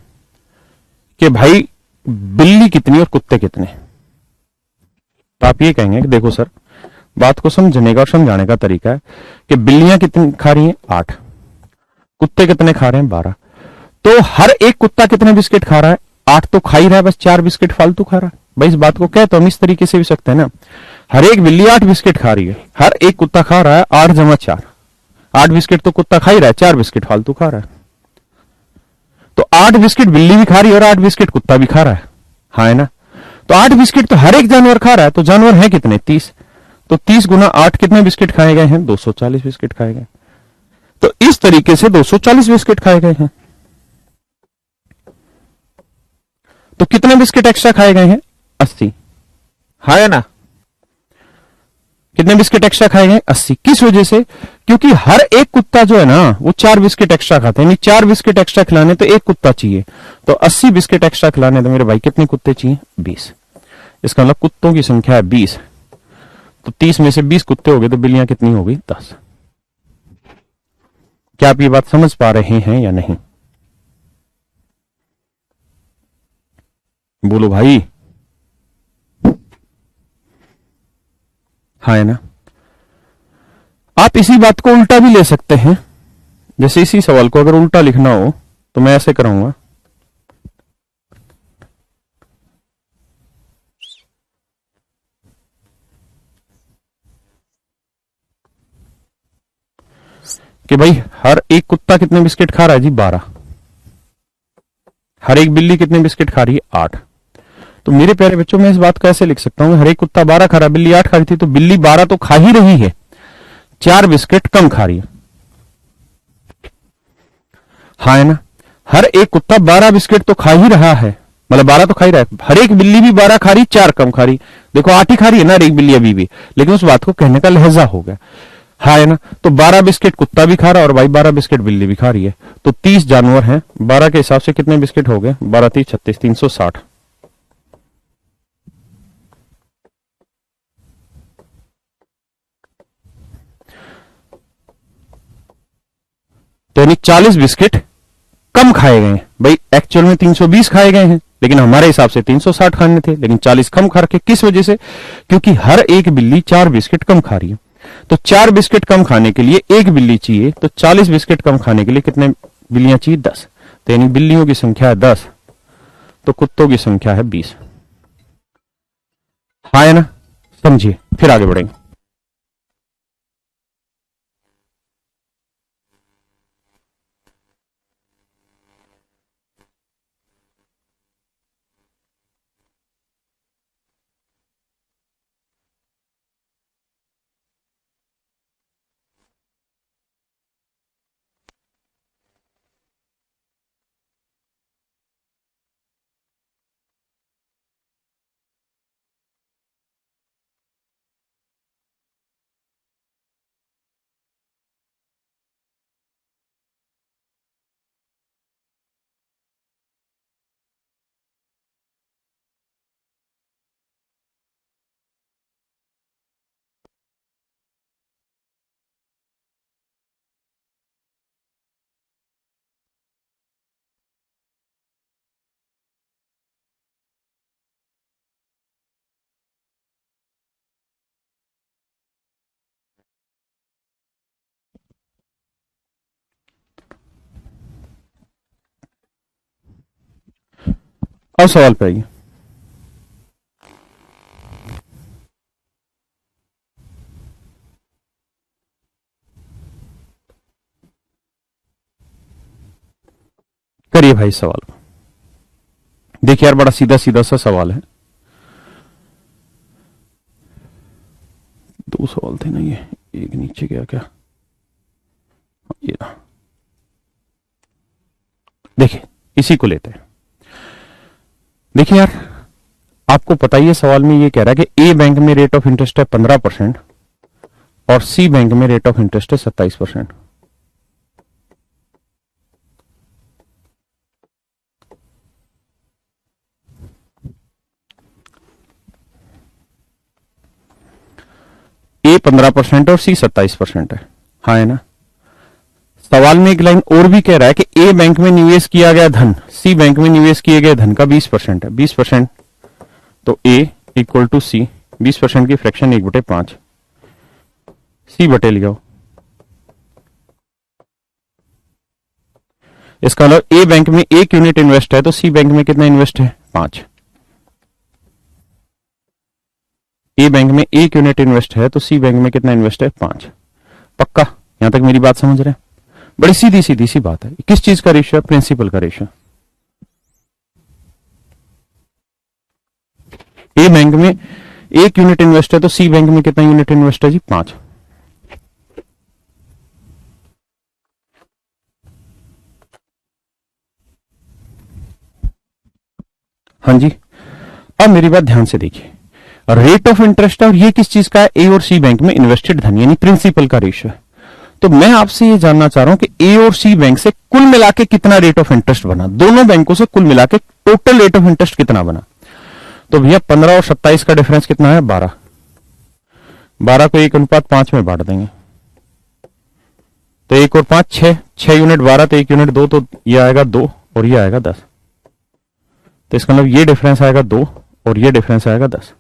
कि भाई बिल्ली कितनी और कुत्ते कितने? तो आप ये कहेंगे कि देखो सर, बात को समझने का और समझाने का तरीका है कि बिल्लियां कितनी खा रही हैं? 8। कुत्ते कितने खा रहे हैं? 12। तो हर एक कुत्ता कितने बिस्किट खा रहा है? 8 तो खा ही रहा है, बस 4 बिस्किट फालतू खा रहा है। भाई इस बात को कह तो हम इस तरीके से भी सकते हैं ना, हर एक बिल्ली 8 बिस्किट खा रही है, हर एक कुत्ता खा रहा है 8 जमा 4। 8 बिस्किट तो कुत्ता खा ही रहा है, 4 बिस्किट फालतू खा रहा है। तो 8 बिस्किट बिल्ली भी खा रही है और 8 बिस्किट कुत्ता भी खा रहा है। हाँ है ना? तो 8 बिस्किट तो हर एक जानवर खा रहा है, तो जानवर है कितने? 30। तो 30 गुना 8 कितने बिस्किट खाए गए हैं? 240 बिस्किट खाए गए। तो इस तरीके से 240 बिस्किट खाए गए हैं। तो कितने बिस्किट एक्स्ट्रा खाए गए हैं? 80। है ना? कितने बिस्किट एक्स्ट्रा खाए गए? 80। किस वजह से? क्योंकि हर एक कुत्ता जो है ना वो 4 बिस्किट एक्स्ट्रा खाता है, यानी 4 बिस्किट एक्स्ट्रा खिलाने तो 1 कुत्ता चाहिए। तो 80 बिस्किट एक्स्ट्रा खिलाने तो मेरे भाई कितने कुत्ते चाहिए? 20। इसका मतलब कुत्तों की संख्या है 20। तो 30 में से 20 कुत्ते हो गए, तो बिल्लियां कितनी हो गई? 10। क्या आप ये बात समझ पा रहे हैं या नहीं? बोलो भाई। हाँ है ना? आप इसी बात को उल्टा भी ले सकते हैं। जैसे इसी सवाल को अगर उल्टा लिखना हो तो मैं ऐसे कराऊंगा, कि भाई हर एक कुत्ता कितने बिस्किट खा रहा है जी? 12। हर एक बिल्ली कितने बिस्किट खा रही है? 8। तो मेरे प्यारे बच्चों, मैं इस बात को ऐसे लिख सकता हूं, हर एक कुत्ता 12 खा रहा है, बिल्ली 8 खा रही थी, तो बिल्ली 12 तो खा ही रही है, 4 बिस्किट कम खा रही है। हाँ है ना? हर एक कुत्ता 12 बिस्किट तो खा ही रहा है, मतलब 12 तो खा ही रहा है, हर एक बिल्ली भी 12 खा रही, 4 कम खा रही। देखो 8 ही खा रही है ना हर एक बिल्ली अभी भी, लेकिन उस बात को कहने का लहजा हो गया। हाँ है ना, तो 12 बिस्किट कुत्ता भी खा रहा है और भाई 12 बिस्किट बिल्ली भी खा रही है, तो 30 जानवर हैं, 12 के हिसाब से कितने बिस्किट हो गए, 12 30 36 360। तो यानी 40 बिस्किट कम खाए गए हैं भाई, एक्चुअल में 320 खाए गए हैं, लेकिन हमारे हिसाब से 360 खाने थे, लेकिन 40 कम खा रखे, किस वजह से, क्योंकि हर एक बिल्ली 4 बिस्किट कम खा रही है। तो 4 बिस्किट कम खाने के लिए एक बिल्ली चाहिए, तो 40 बिस्किट कम खाने के लिए कितने बिल्लियां चाहिए, 10। तो यानी बिल्लियों की संख्या है 10, तो कुत्तों की संख्या है 20। हाँ है ना, समझिए, फिर आगे बढ़ेंगे। अब सवाल पे आइए। करिए भाई सवाल। देखिए यार, बड़ा सीधा सीधा सा सवाल है। दो सवाल थे ना ये, एक नीचे गया क्या, ये रहा। देखिए इसी को लेते हैं। देखिए यार, आपको पता ही है सवाल में ये कह रहा है कि ए बैंक में रेट ऑफ इंटरेस्ट है 15% और सी बैंक में रेट ऑफ इंटरेस्ट है 27%। ए 15% और सी 27% है। हाँ है ना, सवाल में एक लाइन और भी कह रहा है कि ए बैंक में निवेश किया गया धन सी बैंक में निवेश किए गए धन का 20% है। 20%, तो ए इक्वल टू सी, 20% की फ्रैक्शन 1/5, सी बटे लिया। इसका मतलब ए बैंक में 1 यूनिट इन्वेस्ट है तो सी बैंक में कितना इन्वेस्ट है, 5। ए बैंक में 1 यूनिट इन्वेस्ट है तो सी बैंक में कितना इन्वेस्ट है, 5। पक्का, यहां तक मेरी बात समझ रहे हैं। बड़ी सीधी सीधी सी बात है। किस चीज का रेशियो है, प्रिंसिपल का रेशियो। ए बैंक में 1 यूनिट इन्वेस्ट है तो सी बैंक में कितना यूनिट इन्वेस्ट है जी, 5। हाँ जी, अब मेरी बात ध्यान से देखिए, रेट ऑफ इंटरेस्ट है और ये किस चीज का है, ए और सी बैंक में इन्वेस्टेड धन यानी प्रिंसिपल का रेशियो है। तो मैं आपसे ये जानना चाह रहा हूं कि ए और सी बैंक से कुल मिला के कितना रेट ऑफ इंटरेस्ट बना, दोनों बैंकों से कुल मिला के टोटल रेट ऑफ इंटरेस्ट कितना बना। तो भैया 15 और 27 का डिफरेंस कितना है, 12। 12 को 1:5 में बांट देंगे, तो 1 और 5 6, 6 यूनिट 12, तो 1 यूनिट 2, तो ये आएगा 2 और ये आएगा 10। तो इसका मतलब ये डिफरेंस आएगा 2 और ये डिफरेंस आएगा 10।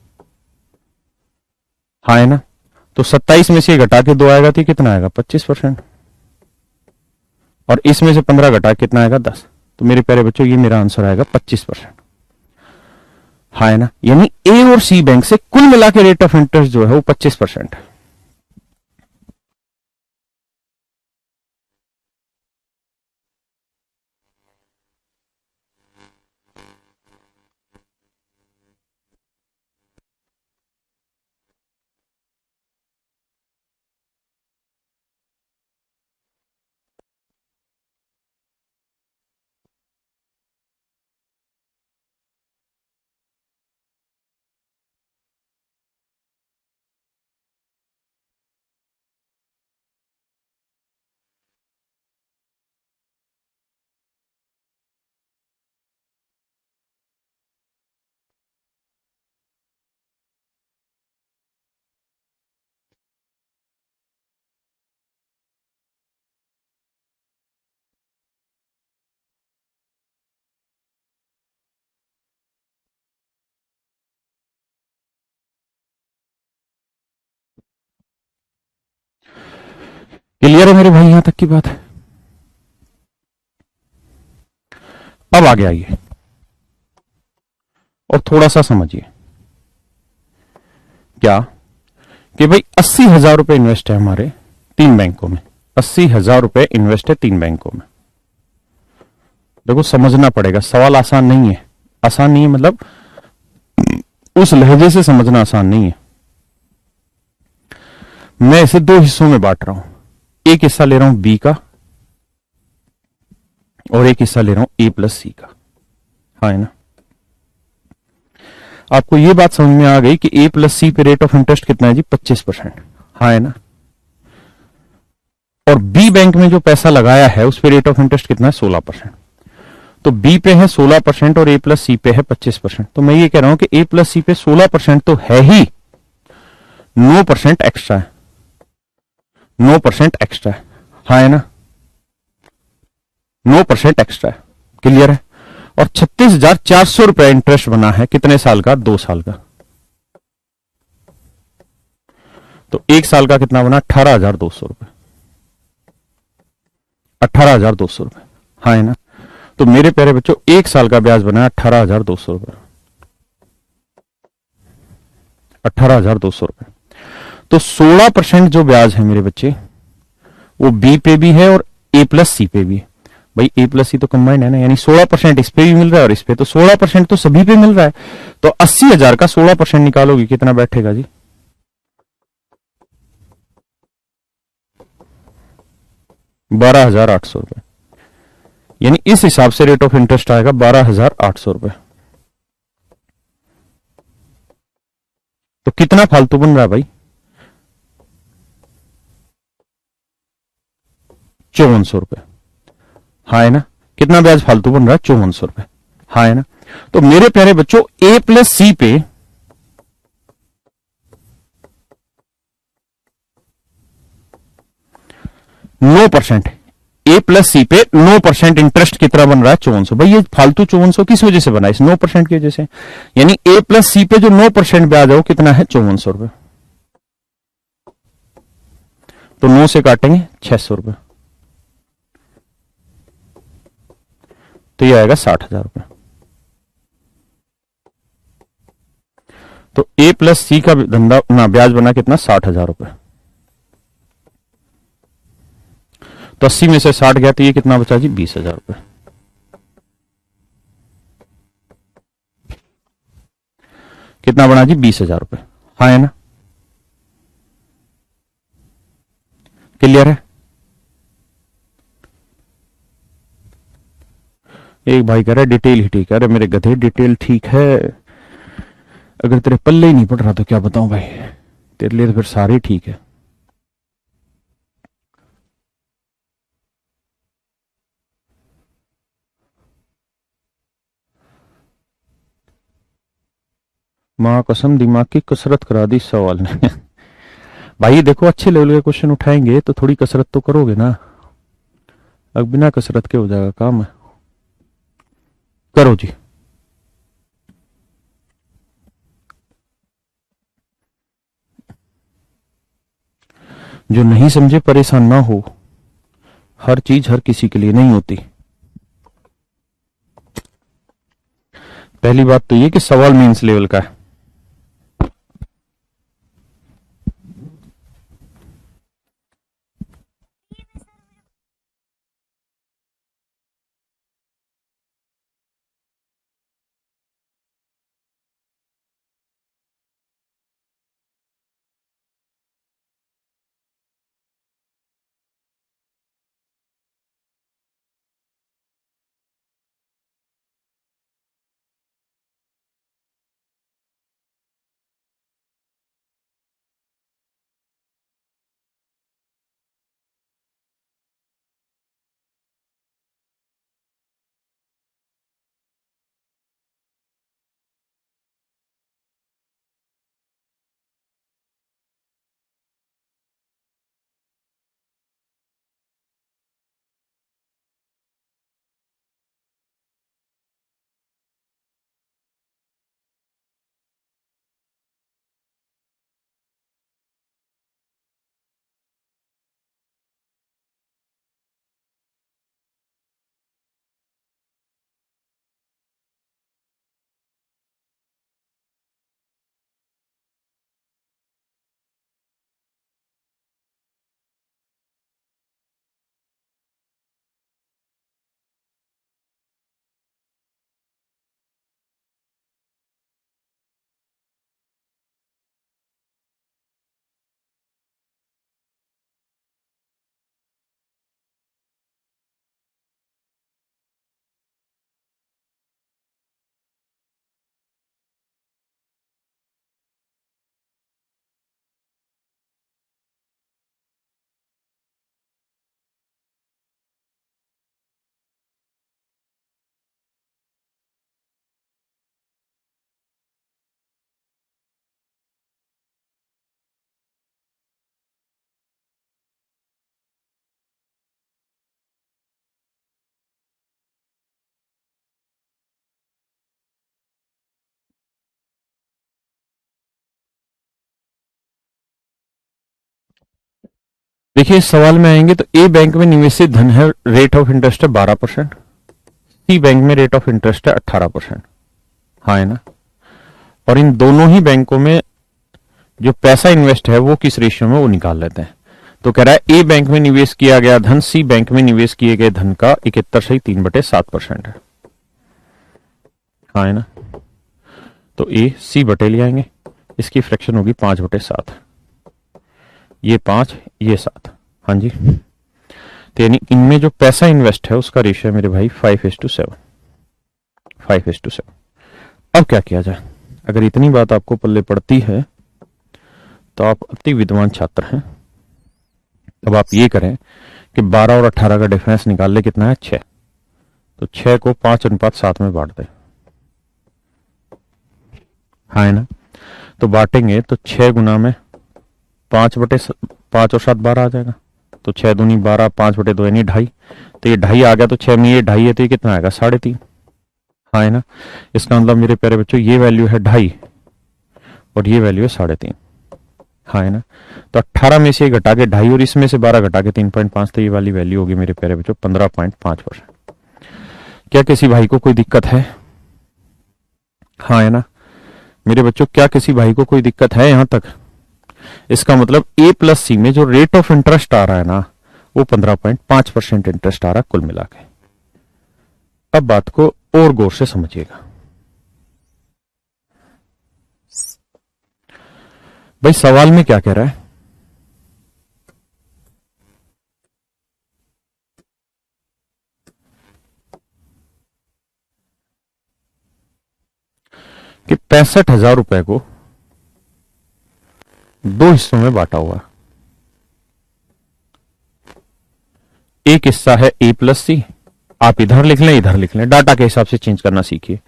हाँ है ना, तो 27 में से ये घटा के 2 आएगा तो कितना आएगा, 25%। और इसमें से 15 घटा के कितना आएगा, 10। तो मेरे प्यारे बच्चों ये मेरा आंसर आएगा 25%। हाँ है ना, यानी ए और सी बैंक से कुल मिला के रेट ऑफ इंटरेस्ट जो है वो 25% है। क्लियर है मेरे भाई, यहां तक की बात है? अब आगे आइए और थोड़ा सा समझिए क्या कि भाई 80,000 रुपए इन्वेस्ट है हमारे 3 बैंकों में। 80,000 रुपए इन्वेस्ट है 3 बैंकों में। देखो समझना पड़ेगा, सवाल आसान नहीं है। आसान नहीं है मतलब उस लहजे से समझना आसान नहीं है। मैं इसे दो हिस्सों में बांट रहा हूं। एक हिस्सा ले रहा हूं बी का और एक हिस्सा ले रहा हूं ए प्लस सी का। हाँ है ना? आपको यह बात समझ में आ गई कि ए प्लस सी पे रेट ऑफ इंटरेस्ट कितना है जी? 25%। हाँ है ना? और बी बैंक में जो पैसा लगाया है उस पे रेट ऑफ इंटरेस्ट कितना है? 16%। तो बी पे है 16% और ए प्लस सी पे है 25%। तो मैं ये कह रहा हूं कि ए प्लस सी पे 16% तो है ही, 9% एक्स्ट्रा है। 9% एक्स्ट्रा है। हाँ है ना? 9% एक्स्ट्रा है। क्लियर है? और 36,400 रुपए इंटरेस्ट बना है कितने साल का? 2 साल का। तो 1 साल का कितना बना? 18,200 रुपए। 18,200 रुपए। हाँ है ना? तो मेरे प्यारे बच्चों 1 साल का ब्याज बना 18,200 रुपए। 18,200 रुपए। तो 16% जो ब्याज है मेरे बच्चे वो बी पे भी है और ए प्लस सी पे भी है। भाई ए प्लस सी तो कंबाइंड है ना, यानी 16% इस पे भी मिल रहा है और इस पे, तो 16% तो सभी पे मिल रहा है। तो 80,000 का 16% निकालोगे कितना बैठेगा जी? 12,800 रुपए। यानी इस हिसाब से रेट ऑफ इंटरेस्ट आएगा 12,800 रुपए। तो कितना फालतू बन रहा है भाई? 5400 रुपए। हाँ है ना? कितना ब्याज फालतू बन रहा है? 5400 रुपए। हाँ है ना? तो मेरे प्यारे बच्चों ए प्लस सी पे 9%, ए प्लस सी पे 9% इंटरेस्ट कितना बन रहा है? 5400। भाई ये फालतू 5400 किस वजह से बना? इस 9% की वजह से। यानी ए प्लस सी पे जो 9% ब्याज है वो कितना है? 5400 रुपए। तो 9 से काटेंगे 600 रुपए, तो ये आएगा 60,000 रुपए। तो ए प्लस सी का धंधा ना ब्याज बना कितना? 60,000 रुपए। तो 80 में से 60 गया तो ये कितना बचा जी? 20,000 रुपए। कितना बना जी? 20,000 रुपए। हाँ है ना? क्लियर है? एक भाई कह रहा है डिटेल ही ठीक है। अरे मेरे गधे डिटेल ठीक है, अगर तेरे पल्ले ही नहीं पड़ रहा तो क्या बताऊं भाई, तेरे लिए तो फिर सारे ठीक है। मां कसम दिमाग की कसरत करा दी सवाल ने। भाई देखो अच्छे लेवल के क्वेश्चन उठाएंगे तो थोड़ी कसरत तो करोगे ना। अब बिना कसरत के हो जाएगा काम है? करो जी। जो नहीं समझे परेशान ना हो, हर चीज हर किसी के लिए नहीं होती। पहली बात तो ये कि सवाल मीन्स लेवल का है। देखिए इस सवाल में आएंगे तो ए बैंक में निवेशित धन है, रेट ऑफ इंटरेस्ट है 12%, सी बैंक में रेट ऑफ इंटरेस्ट है 18%। हाँ है ना। और इन दोनों ही बैंकों में जो पैसा इन्वेस्ट है वो किस रेशियो में वो निकाल लेते हैं। तो कह रहा है ए बैंक में निवेश किया गया धन सी बैंक में निवेश किए गए धन का 71.3/7% है। हाँ है ना। तो ए सी बटे ले आएंगे, इसकी फ्रैक्शन होगी 5/7, ये 5 ये 7। हाँ जी। तो यानी इनमें जो पैसा इन्वेस्ट है उसका रेशियो है मेरे भाई 5:7, 5:7। अब क्या किया जाए, अगर इतनी बात आपको पल्ले पड़ती है तो आप अति विद्वान छात्र हैं। अब आप ये करें कि 12 और 18 का डिफरेंस निकाल ले, कितना है 6। तो 6 को 5:7 में बांट दे। हाँ है ना। तो बांटेंगे तो 6 गुना में 5 और 7 12 आ जाएगा। तो 6 दूनी 12, 5/2 यानी 2.5। तो ये 2.5 आ गया, तो 6 में ये 2.5 है तो ये कितना आएगा 3.5। हाँ है ना। इसका मतलब मेरे प्यारे बच्चों ये वैल्यू है 2.5 और ये वैल्यू है 3.5। हाँ है ना। तो 18 में से घटा के 2.5 और इसमें से 12 घटा के 3.5, तो ये वाली वैल्यू होगी मेरे प्यारे बच्चों 15.5%। क्या किसी भाई को कोई दिक्कत है? हाँ है ना मेरे बच्चों, क्या किसी भाई को कोई दिक्कत है यहां तक? इसका मतलब ए प्लस सी में जो रेट ऑफ इंटरेस्ट आ रहा है ना वो 15.5% इंटरेस्ट आ रहा है कुल मिला के। अब बात को और गौर से समझिएगा भाई। सवाल में क्या कह रहा है? कि 65,000 रुपए को 2 हिस्सों में बांटा हुआ। एक हिस्सा है ए प्लस सी, आप इधर लिख लें इधर लिख लें, डाटा के हिसाब से चेंज करना सीखिए।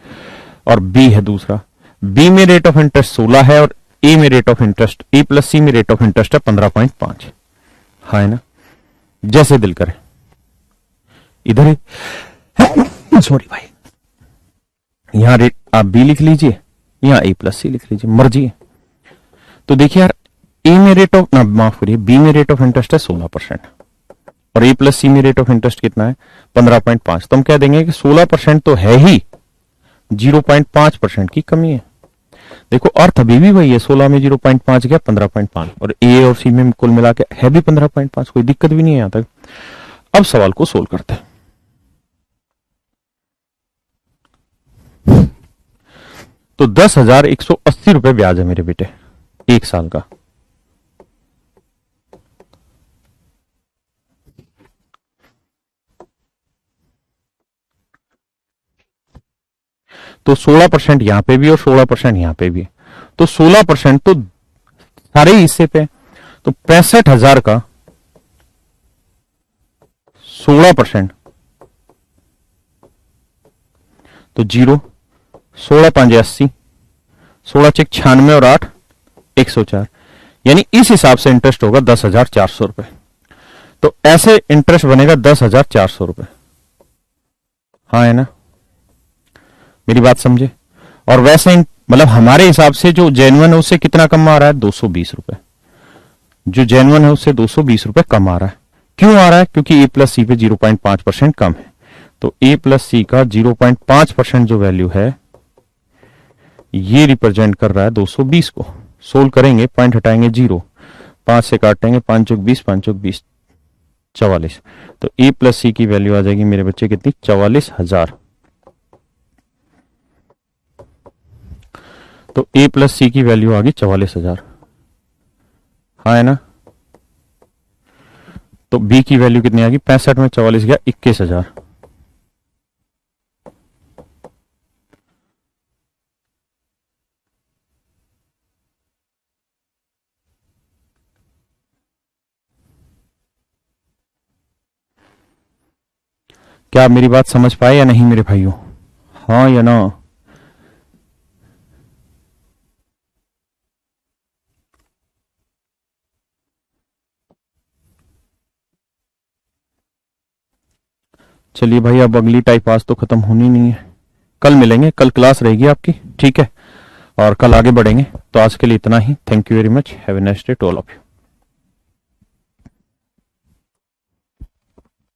और बी है दूसरा, बी में रेट ऑफ इंटरेस्ट 16 है और ए में rate of interest, A plus C में रेट ऑफ इंटरेस्ट है 15.5। हाँ है ना। जैसे दिल करे इधर सॉरी भाई, यहां रेट आप बी लिख लीजिए, यहां ए प्लस सी लिख लीजिए, मर्जी है। तो देखिए यार, ए में रेट ऑफ माफ करिए, बी में रेट ऑफ इंटरेस्ट है 16% और ए प्लस सी में रेट ऑफ इंटरेस्ट कितना है 15.5। तो हम कह देंगे कि 16% तो है ही, 0.5% की कमी है। देखो अर्थ अभी भी वही है, 16 में 0.5 गया 15.5 और ए और सी में कुल मिला के है भी 15.5, कोई दिक्कत भी नहीं है यहां तक। अब सवाल को सोल्व करते हैं। तो 10,180 रुपए ब्याज है मेरे बेटे 1 साल का। तो 16% यहां पे भी और 16% यहां पे भी है। तो 16% तो सारे हिस्से पे। तो 65,000 का 16% तो 0, 16 5 80, 16 6 96 और 8 104, यानी इस हिसाब से इंटरेस्ट होगा 10,400 रुपए। तो ऐसे इंटरेस्ट बनेगा 10,400 रुपए। हाँ है ना, मेरी बात समझे। और वैसे मतलब हमारे हिसाब से जो जेन्युइन है उससे कितना कम आ रहा है 220 रुपए। जो जेन्युइन है उससे 220 रुपए कम आ रहा है। क्यों आ रहा है? क्योंकि ए प्लस सी पे 0.5% कम है। तो ए प्लस सी का 0.5% जो वैल्यू है ये रिप्रेजेंट कर रहा है 220 को। सोल्व करेंगे, पॉइंट हटाएंगे 0, 5 से काटेंगे 5 चौक 20, 5 चौक 20 44। तो ए प्लस सी की वैल्यू आ जाएगी मेरे बच्चे कितनी 44,000। तो ए प्लस सी की वैल्यू आ गई 44,000। हाँ है ना। तो बी की वैल्यू कितनी आ गई 65 में 44 गया 21,000। क्या आप मेरी बात समझ पाए या नहीं मेरे भाइयों? हाँ या ना? चलिए भाई, अब अगली टाइप आज तो खत्म होनी नहीं है, कल मिलेंगे, कल क्लास रहेगी आपकी, ठीक है, और कल आगे बढ़ेंगे। तो आज के लिए इतना ही। Thank you very much, have a nice day to all of you.